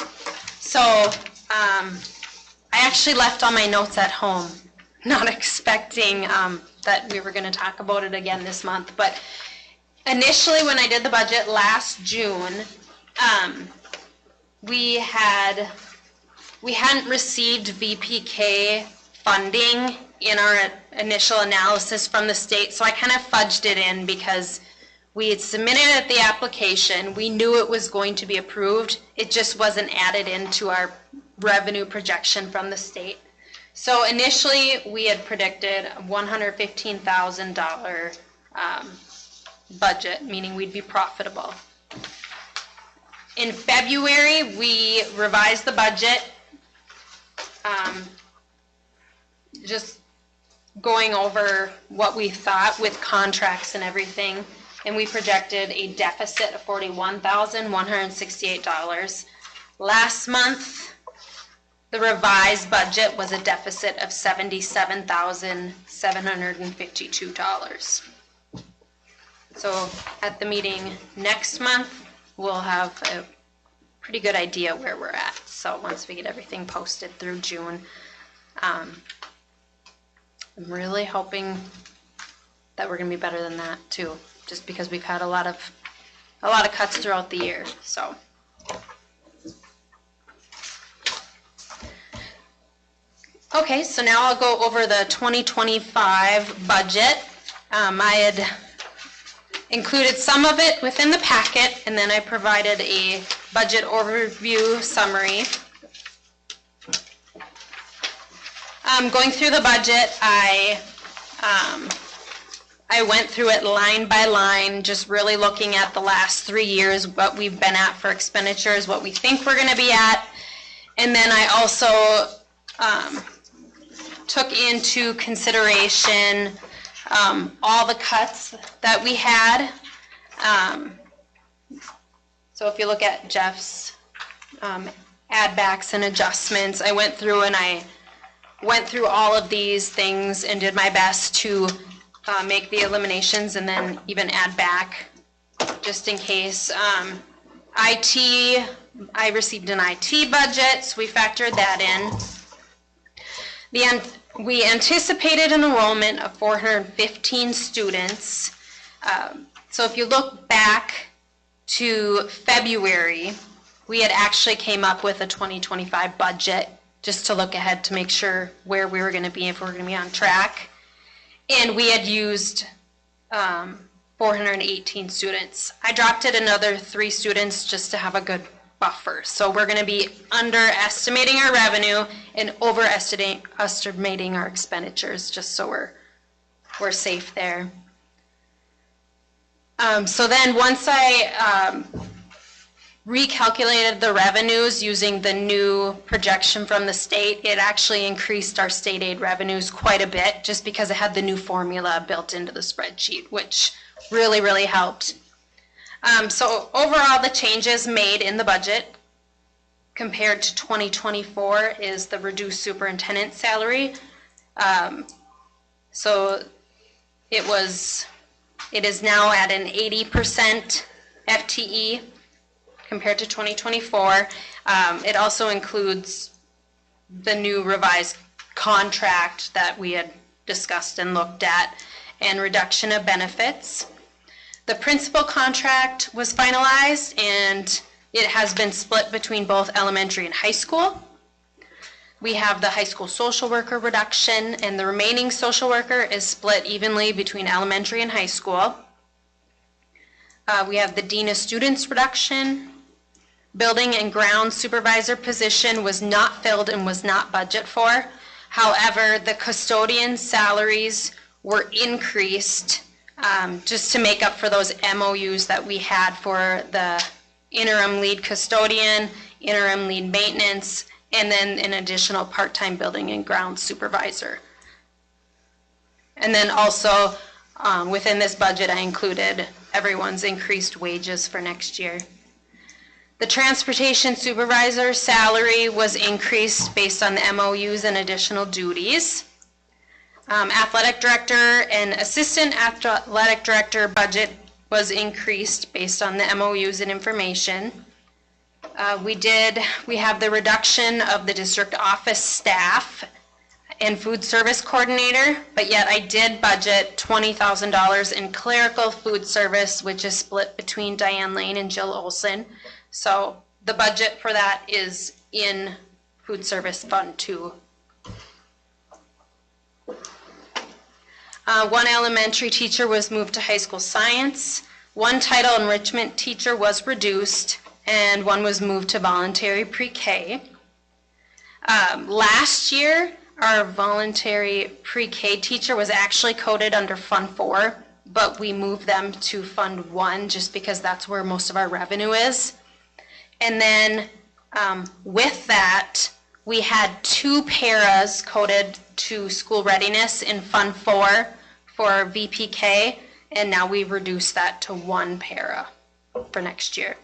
So I actually left all my notes at home, not expecting that we were going to talk about it again this month. But initially, when I did the budget last June, we hadn't received VPK funding in our initial analysis from the state, so I kind of fudged it in because we had submitted the application. We knew it was going to be approved. It just wasn't added into our revenue projection from the state. So initially, we had predicted a $115,000 budget, meaning we'd be profitable. In February, we revised the budget, just going over what we thought with contracts and everything, and we projected a deficit of $41,168. Last month, the revised budget was a deficit of $77,752. So at the meeting next month, we'll have a pretty good idea where we're at. So once we get everything posted through June. I'm really hoping that we're gonna be better than that too, just because we've had a lot of cuts throughout the year, so. Okay, so now I'll go over the 2025 budget. I had included some of it within the packet, and then I provided a budget overview summary. Going through the budget, I went through it line by line, just really looking at the last 3 years, what we've been at for expenditures, what we think we're gonna be at. And then I also took into consideration all the cuts that we had. So if you look at Jeff's add backs and adjustments, I went through and I went through all of these things and did my best to make the eliminations and then even add back just in case. IT, I received an IT budget, so we factored that in. We anticipated an enrollment of 415 students. So if you look back to February, we had actually came up with a 2025 budget just to look ahead to make sure where we were going to be, if we were going to be on track. And we had used 418 students. I dropped it another 3 students just to have a good buffer. So we're going to be underestimating our revenue and overestimating our expenditures, just so we're safe there. So then once I recalculated the revenues using the new projection from the state, it actually increased our state aid revenues quite a bit just because it had the new formula built into the spreadsheet, which really, really helped. So overall, the changes made in the budget compared to 2024 is the reduced superintendent salary. So it is now at an 80% FTE compared to 2024. It also includes the new revised contract that we had discussed and looked at, and reduction of benefits. The principal contract was finalized, and it has been split between both elementary and high school. We have the high school social worker reduction, and the remaining social worker is split evenly between elementary and high school. We have the dean of students reduction. Building and ground supervisor position was not filled and was not budgeted for. However, the custodian salaries were increased just to make up for those MOUs that we had for the interim lead custodian, interim lead maintenance, and then an additional part-time building and ground supervisor. And then also within this budget, I included everyone's increased wages for next year. The transportation supervisor salary was increased based on the MOUs and additional duties. Athletic director and assistant athletic director budget was increased based on the MOUs and information. We have the reduction of the district office staff and food service coordinator, but yet I did budget $20,000 in clerical food service, which is split between Diane Lane and Jill Olson. So the budget for that is in food service fund 2. One elementary teacher was moved to high school science. One title enrichment teacher was reduced, and one was moved to voluntary pre-K. Last year, our voluntary pre-K teacher was actually coded under Fund 4, but we moved them to Fund 1 just because that's where most of our revenue is. And then with that, we had 2 paras coded to school readiness in Fund 4 for VPK, and now we've reduced that to 1 para for next year.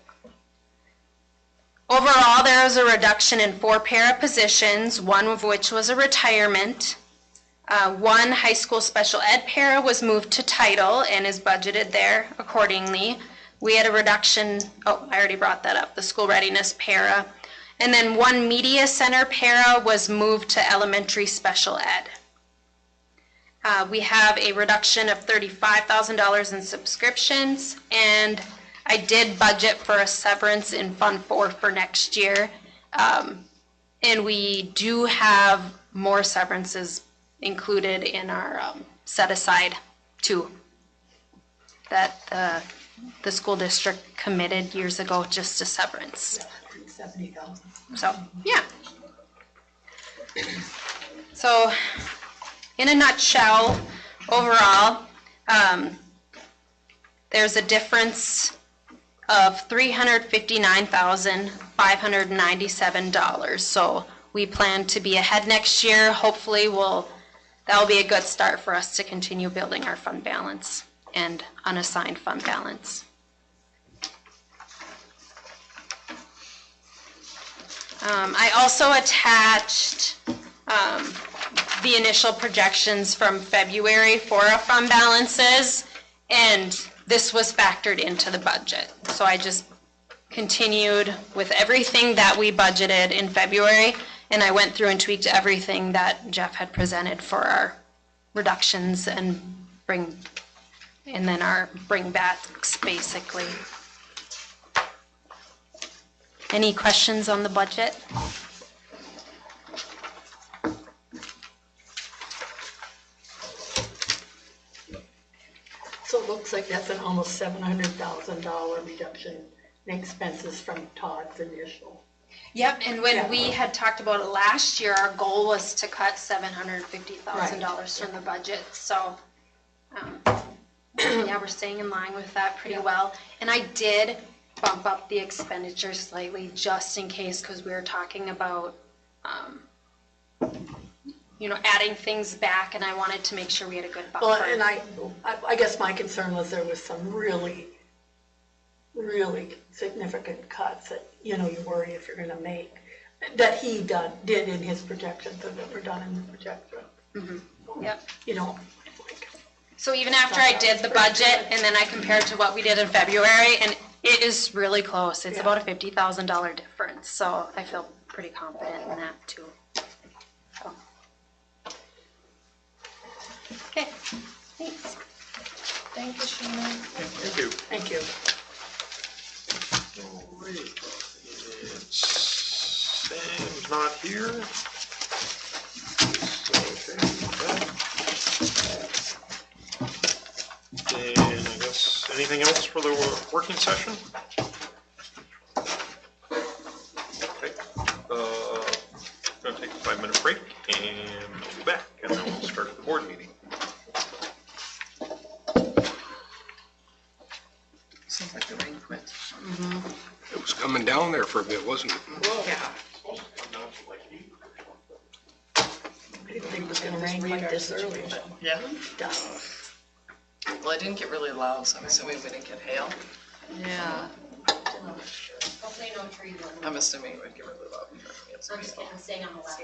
Overall, there was a reduction in 4 para positions, one of which was a retirement. 1 high school special ed para was moved to title and is budgeted there accordingly. We had a reduction, I already brought that up, the school readiness para. And then 1 media center para was moved to elementary special ed. We have a reduction of $35,000 in subscriptions, and I did budget for a severance in Fund 4 for next year. And we do have more severances included in our set aside too, that the school district committed years ago just to severance. 70,000. So, yeah. So, in a nutshell, overall, there's a difference of $359,597. So we plan to be ahead next year. Hopefully that'll be a good start for us to continue building our fund balance and unassigned fund balance. I also attached the initial projections from February for our fund balances, and this was factored into the budget. So I just continued with everything that we budgeted in February, and I went through and tweaked everything that Jeff had presented for our reductions and then our bringbacks, basically. Any questions on the budget? So it looks like that's an almost $700,000 reduction in expenses from Todd's initial. Yep, and when Yeah. we had talked about it last year, our goal was to cut $750,000 from the budget, so, yeah, we're staying in line with that pretty well. And I did bump up the expenditure slightly just in case, because we were talking about, adding things back, and I wanted to make sure we had a good buffer. Well, and I guess my concern was there was some really, really significant cuts that, you worry if you're gonna make, that he did in his projections, and that were done in the projection. Mm-hmm. Yep. Like, So even after I did the budget, and then I compared to what we did in February, and it is really close. It's about a $50,000 difference, so I feel pretty confident in that too. So. Okay, thanks. Thank you, Sheena. Thank you. Thank you. All right. Sam's not here. So, okay, and I guess, anything else for the working session? Okay, gonna take a 5-minute break and we'll be back, and then we'll start the board meeting. Seems like the rain quit. It was coming down there for a bit, wasn't it? Yeah. I didn't think it was gonna rain like this early, but Yeah. it does. Well, it didn't get really loud, so I'm assuming we didn't get hail. Yeah. Hopefully no trees. I'm assuming it would get really loud. I'm just kidding, I'm staying on the left.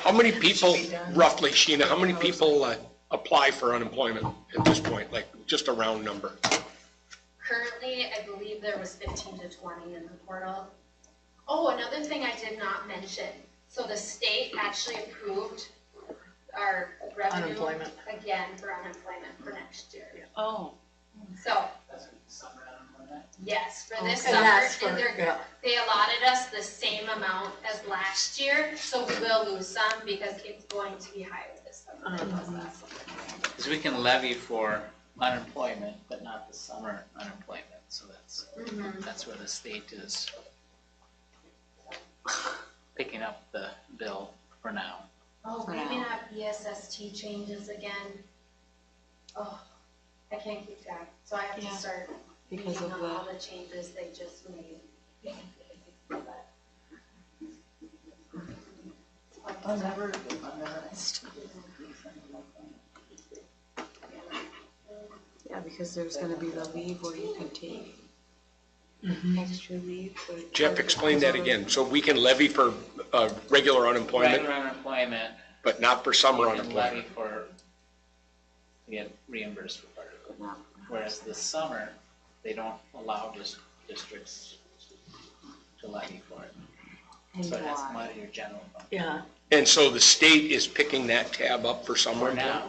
How many people, roughly, Sheena, how many people apply for unemployment at this point? Like, just a round number? Currently, I believe there was 15 to 20 in the portal. Oh, another thing I did not mention. So the state actually approved our revenue Unemployment. again for unemployment for next year. Oh. So, yes, for this And summer, that's for, and they allotted us the same amount as last year, so we will lose some because it's going to be higher this summer than it was last summer. Because we can levy for unemployment, but not the summer unemployment, so that's where the state is picking up the bill for now. Oh, we're gonna have ESST changes again. Oh, I can't keep track, so I have to start Because reading of all the changes they just made. But- Yeah, because there's gonna be the leave where you can take extra leave. Jeff, explain that again. So we can levy for regular unemployment, Regular unemployment, but not for summer we can levy unemployment? to get reimbursed for part of it. Whereas this summer, they don't allow districts to levy for it. So it has to come out of your general fund. Yeah, And so the state is picking that tab up for someone For now,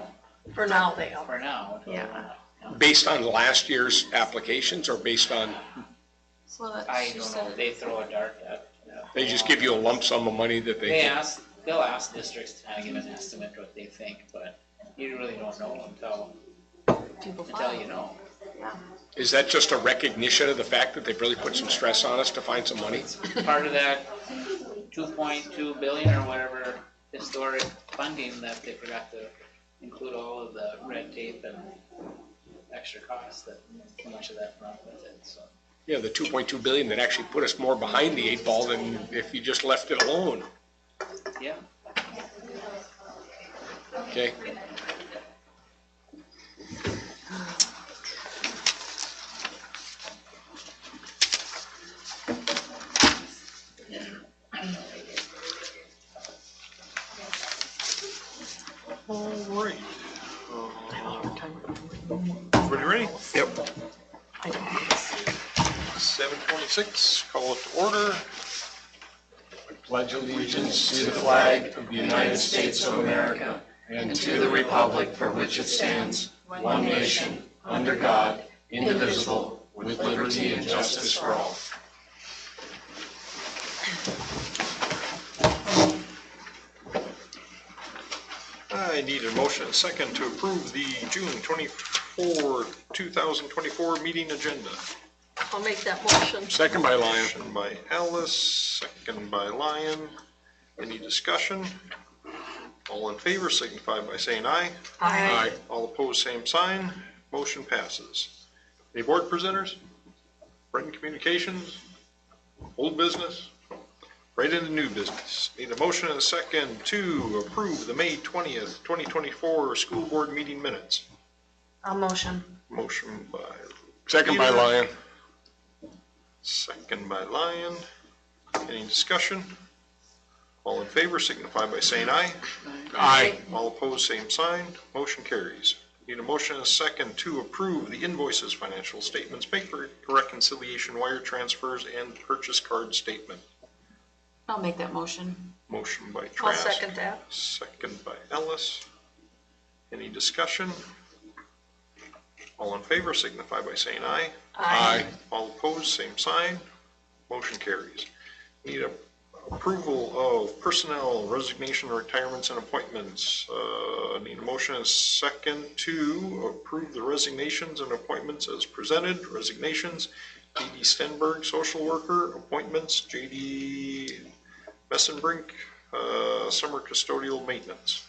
for now they are. for now. Yeah. based on last year's applications or based on, So that I she don't know, said, they throw a dart at. they just give you a lump sum of money that They'll they, ask districts to kind of give an estimate what they think, but you really don't know until you know. is that just a recognition of the fact that they've really put some stress on us to find some money? Part of that 2.2 billion or whatever historic funding that they forgot to include all of the red tape and extra costs that so much of that brought with it, so. Yeah, the 2.2 billion that actually put us more behind the 8 ball than if you just left it alone. Yeah. Okay. All right. Everybody ready? Yep. 7:26, call it to order. Pledge allegiance to the flag of the United States of America and to the republic for which it stands, one nation, under God, indivisible, with liberty and justice for all. I need a motion and a second to approve the June 24, 2024 meeting agenda. I'll make that motion. Second by Lyon. Motion by Alice, second by Lyon. Any discussion? All in favor signify by saying aye. Aye. All opposed, same sign. Motion passes. Any board presenters? Written communications? Old business? Right into new business. Need a motion and a second to approve the May 20th, 2024 school board meeting minutes. I'll motion. Motion by Second by Lyon. second by Lyon. Any discussion? All in favor signify by saying aye. Aye. All opposed, same sign. Motion carries. Need a motion and a second to approve the invoices, financial statements, paper reconciliation, wire transfers, and purchase card statement. I'll make that motion. Motion by I'll Trask. second that. Second by Ellis. Any discussion? All in favor signify by saying aye. Aye. All opposed, same sign. Motion carries. Need a approval of personnel resignation, retirements, and appointments. Need a motion and a second to approve the resignations and appointments as presented. Resignations, J.D. Stenberg, social worker. Appointments, J.D. Messenbrink, summer custodial maintenance.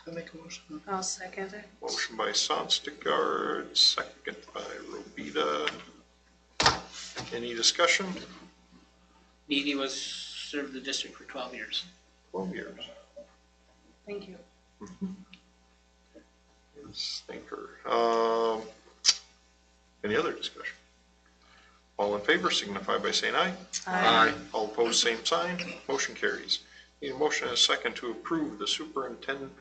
I'll make a motion. I'll second it. Motion by Sonstegard, second by Robita. Any discussion? Dee Dee served the district for 12 years. 12 years. Thank you. Yes, thank her. Any other discussion? All in favor signify by saying aye. Aye. All opposed, same sign. Motion carries. Need a motion and a second to approve the superintendent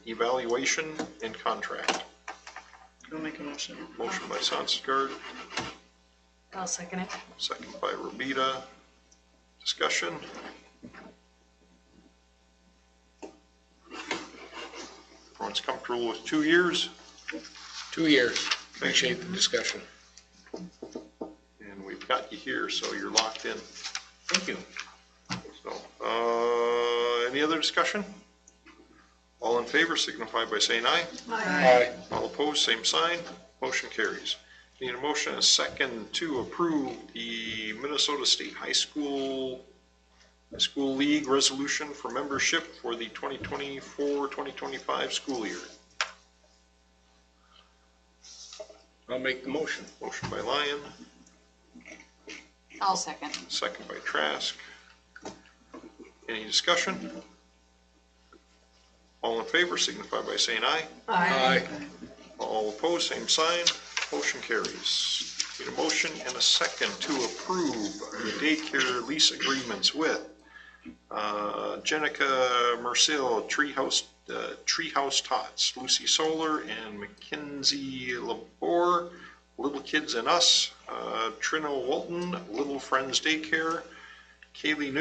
evaluation and contract. I'll make a motion. Motion by Sonstegard, I'll second it. second by Robita. Discussion. Everyone's comfortable with 2 years? 2 years. Appreciate the discussion. And we've got you here, so you're locked in. Thank you. So, any other discussion? All in favor signify by saying aye. Aye. All opposed, same sign. Motion carries. Need a motion and a second to approve the Minnesota State High School League resolution for membership for the 2024-2025 school year. I'll make the motion. Motion by Lyon, I'll second. second by Trask. Any discussion? All in favor signify by saying aye. Aye. All opposed, same sign. Motion carries. Need a motion and a second to approve the daycare lease agreements with Jenica Mercil, Treehouse Tots, Lucy Solar, and Mackenzie Labor, Little Kids and Us, Trino Walton, Little Friends Daycare, Kaylee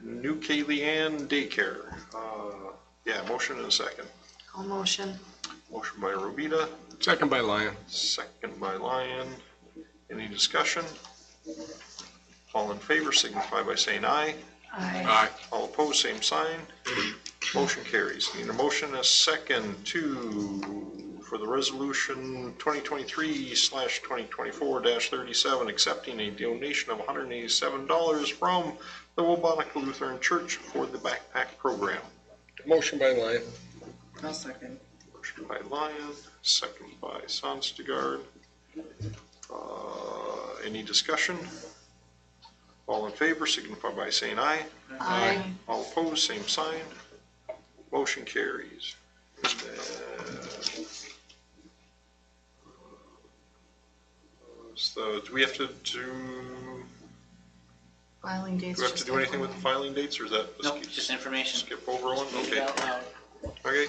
New Kaylee Ann Daycare. Yeah, motion and a second. I'll motion. Motion by Robita, Second by Lyon. second by Lyon. Any discussion? All in favor signify by saying aye. Aye. Aye. All opposed, same sign. Motion carries. Need a motion and a second for the resolution 2023/2024-37, accepting a donation of $187 from the Wabaunica Lutheran Church for the backpack program. Motion by Lyon. I'll second. Motion by Lyon, second by Sonstegard. Any discussion? All in favor signify by saying aye. Aye. All opposed, same sign. Motion carries. So do we have to Filing dates. do anything with the filing dates, or is that? Nope, just information. Skip over one? Read it Okay. out loud. Okay,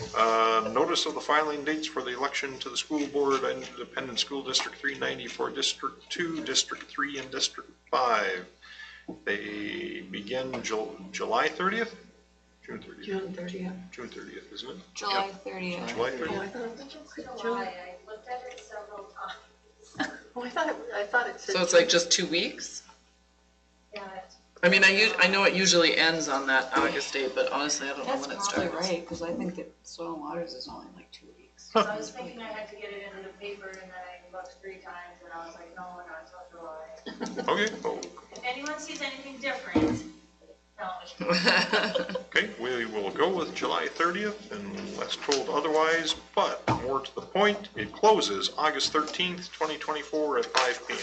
notice of the filing dates for the election to the school board, Independent School District 390 for District 2, District 3, and District 5. They begin July 30th? June 30th. June 30th. June 30th, isn't it? July 30th. July Oh, 30th? I thought it was June. I looked at it several times. Oh, I thought it said. So it's like just 2 weeks? Yeah, I mean, I know it usually ends on that August date, but honestly, I don't know That's when it probably starts. right, because I think that Soil and Waters is only like 2 weeks. I was thinking I had to get it into the paper, and then I looked 3 times, and I was like, no, we're not till July. Okay, oh, If anyone sees anything different, tell me. okay, we will go with July 30th unless told otherwise, but more to the point, it closes August 13th, 2024 at 5 p.m.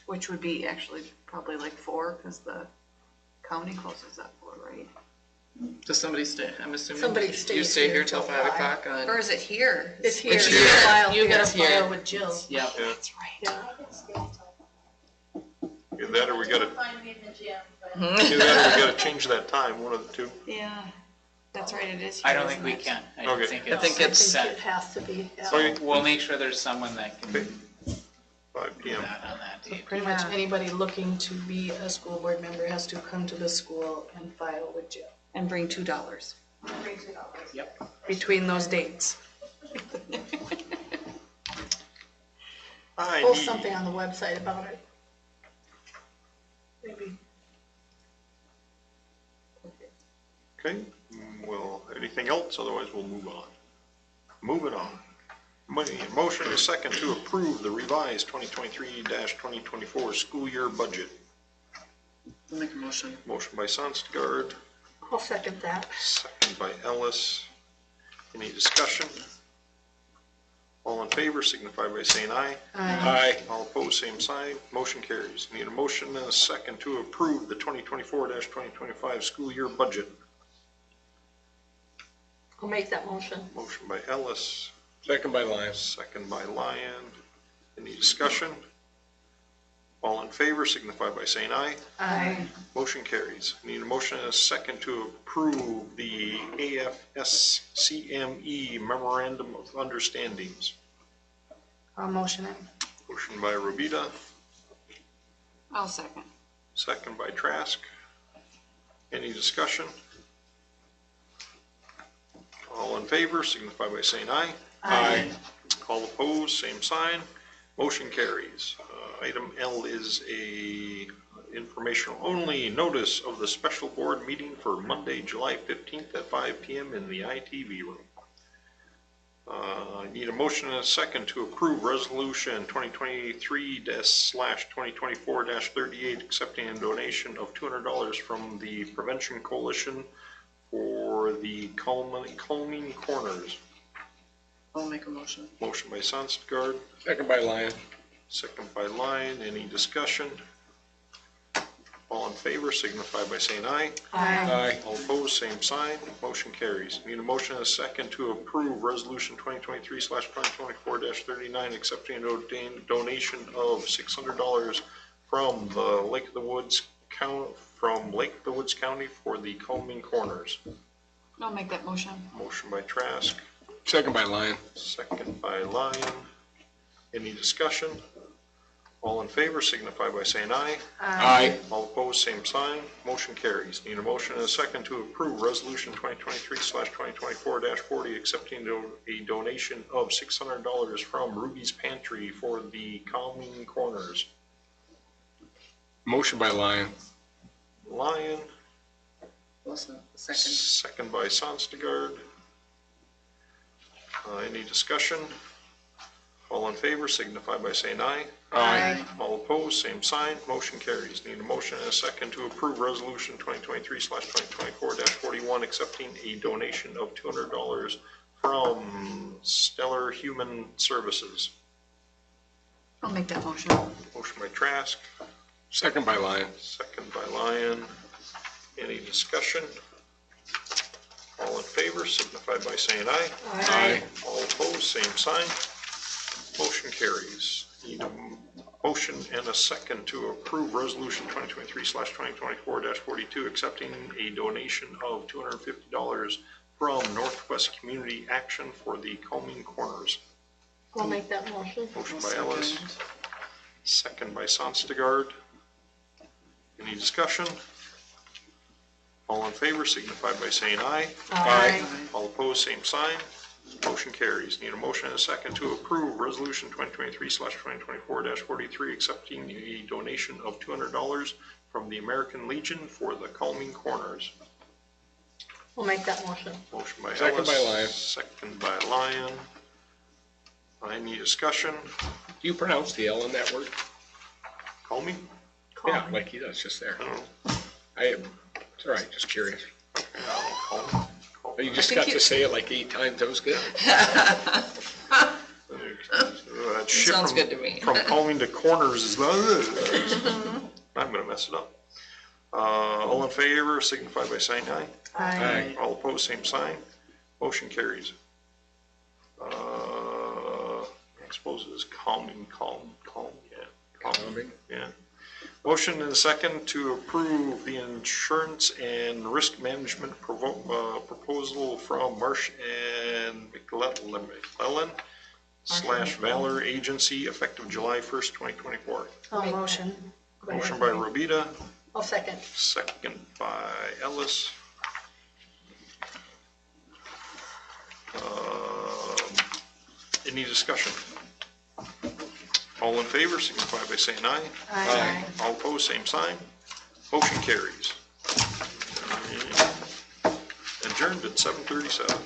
Which would be actually probably like 4, because the county closes at 4, right? Does somebody stay? I'm assuming Somebody you stays stay here here till till 5 5. o'clock on. Or is it here? It's here. It's You here. file You here. gotta here. file with Jill. Yep. Yeah, That's right. Yeah. I can stay till. either that or we gotta, Find me in the gym, but. either that or we gotta change that time, one of the two. Yeah, that's right, it is here. I don't think isn't we it? can. I don't Okay. think I it's think it's set. It has to be, yeah. Okay, We'll make sure there's someone that can Okay. do 5 p.m. that on that date. Pretty much Yeah. anybody looking to be a school board member has to come to the school and file with Jill And bring $2. Yep. between those dates. I Post need, something on the website about it. Maybe. okay, well, anything else, otherwise we'll move on. Moving on. Motion is second to approve the revised 2023-2024 school year budget. I'll make a motion. Motion by Sonstegard, I'll second that. second by Ellis. Any discussion? All in favor signify by saying aye. Aye. All opposed, same sign. Motion carries. Need a motion and a second to approve the 2024-2025 school year budget. I'll make that motion. Motion by Ellis, Second by Lyon. second by Lyon. Any discussion? All in favor signify by saying aye. Aye. Motion carries. Need a motion and a second to approve the AFSCME Memorandum of Understandings. I'll motion it. Motion by Robita, I'll second. second by Trask. Any discussion? All in favor signify by saying aye. Aye. All opposed, same sign. Motion carries. Item L is a informational only notice of the special board meeting for Monday, July 15th at 5 p.m. in the ITV room. I need a motion and a second to approve resolution 2023/2024-38, accepting a donation of $200 from the Prevention Coalition for the Calming Corners. I'll make a motion. Motion by Sonstegard, Second by Lyon. second by Lyon. Any discussion? All in favor signify by saying aye. Aye. All opposed, same sign. Motion carries. Need a motion and a second to approve resolution 2023/2024-39, accepting a donation of $600 from the Lake of the Woods County for the Calming Corners. I'll make that motion. Motion by Trask, Second by Lyon. second by Lyon. Any discussion? All in favor signify by saying aye. Aye. All opposed, same sign. Motion carries. Need a motion and a second to approve Resolution 2023/2024-40, accepting a donation of $600 from Ruby's Pantry for the Calming Corners. Motion by Lyon. Lyon, Wilson, second. second by Sonstigard. Any discussion? All in favor signify by saying aye. Aye. All opposed, same sign. Motion carries. Need a motion and a second to approve Resolution 2023/2024-41, accepting a donation of $200 from Stellar Human Services. I'll make that motion. Motion by Trask, Second by Lyon. second by Lyon. Any discussion? All in favor signify by saying aye. Aye. All opposed, same sign. Motion carries. Need a motion and a second to approve Resolution 2023/2024-42, accepting a donation of $250 from Northwest Community Action for the Calming Corners. I'll make that motion. Motion by Ellis, second by Sonstigard. Any discussion? All in favor signify by saying aye. Aye. All opposed, same sign. Motion carries. Need a motion and a second to approve Resolution 2023/2024-43, accepting a donation of $200 from the American Legion for the Calming Corners. I'll make that motion. Motion by Second Ellis. by Lyon. Second by Lyon. Any discussion? Do you pronounce the L in that word? Calming? Yeah, Calming. like he does just there. I don't know. It's all right, just curious. Calming. You just I think got to say it like 8 times, that was good. That shift Sounds from- good to me. From calming to corners is, I'm gonna mess it up. All in favor signify by saying aye. Aye. All opposed, same sign. Motion carries. I suppose it is calm, yeah. Calming. Yeah. Motion and a second to approve the insurance and risk management proposal from Marsh and McClellan / Valor Agency effective July 1st, 2024. I'll motion. Go ahead. Motion by Robita, I'll second. second by Ellis. Any discussion? All in favor signify by saying aye. Aye. All opposed, same sign. Motion carries. Adjourned at 7:37.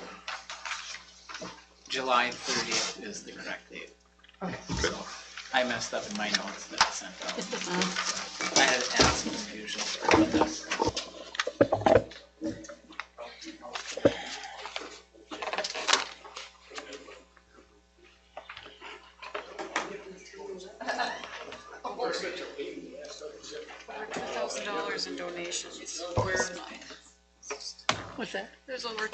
July 30th is the correct date. So I messed up in my notes that I sent out. I had some confusion with this. $1,000 in donations. Where's mine? What's that? There's over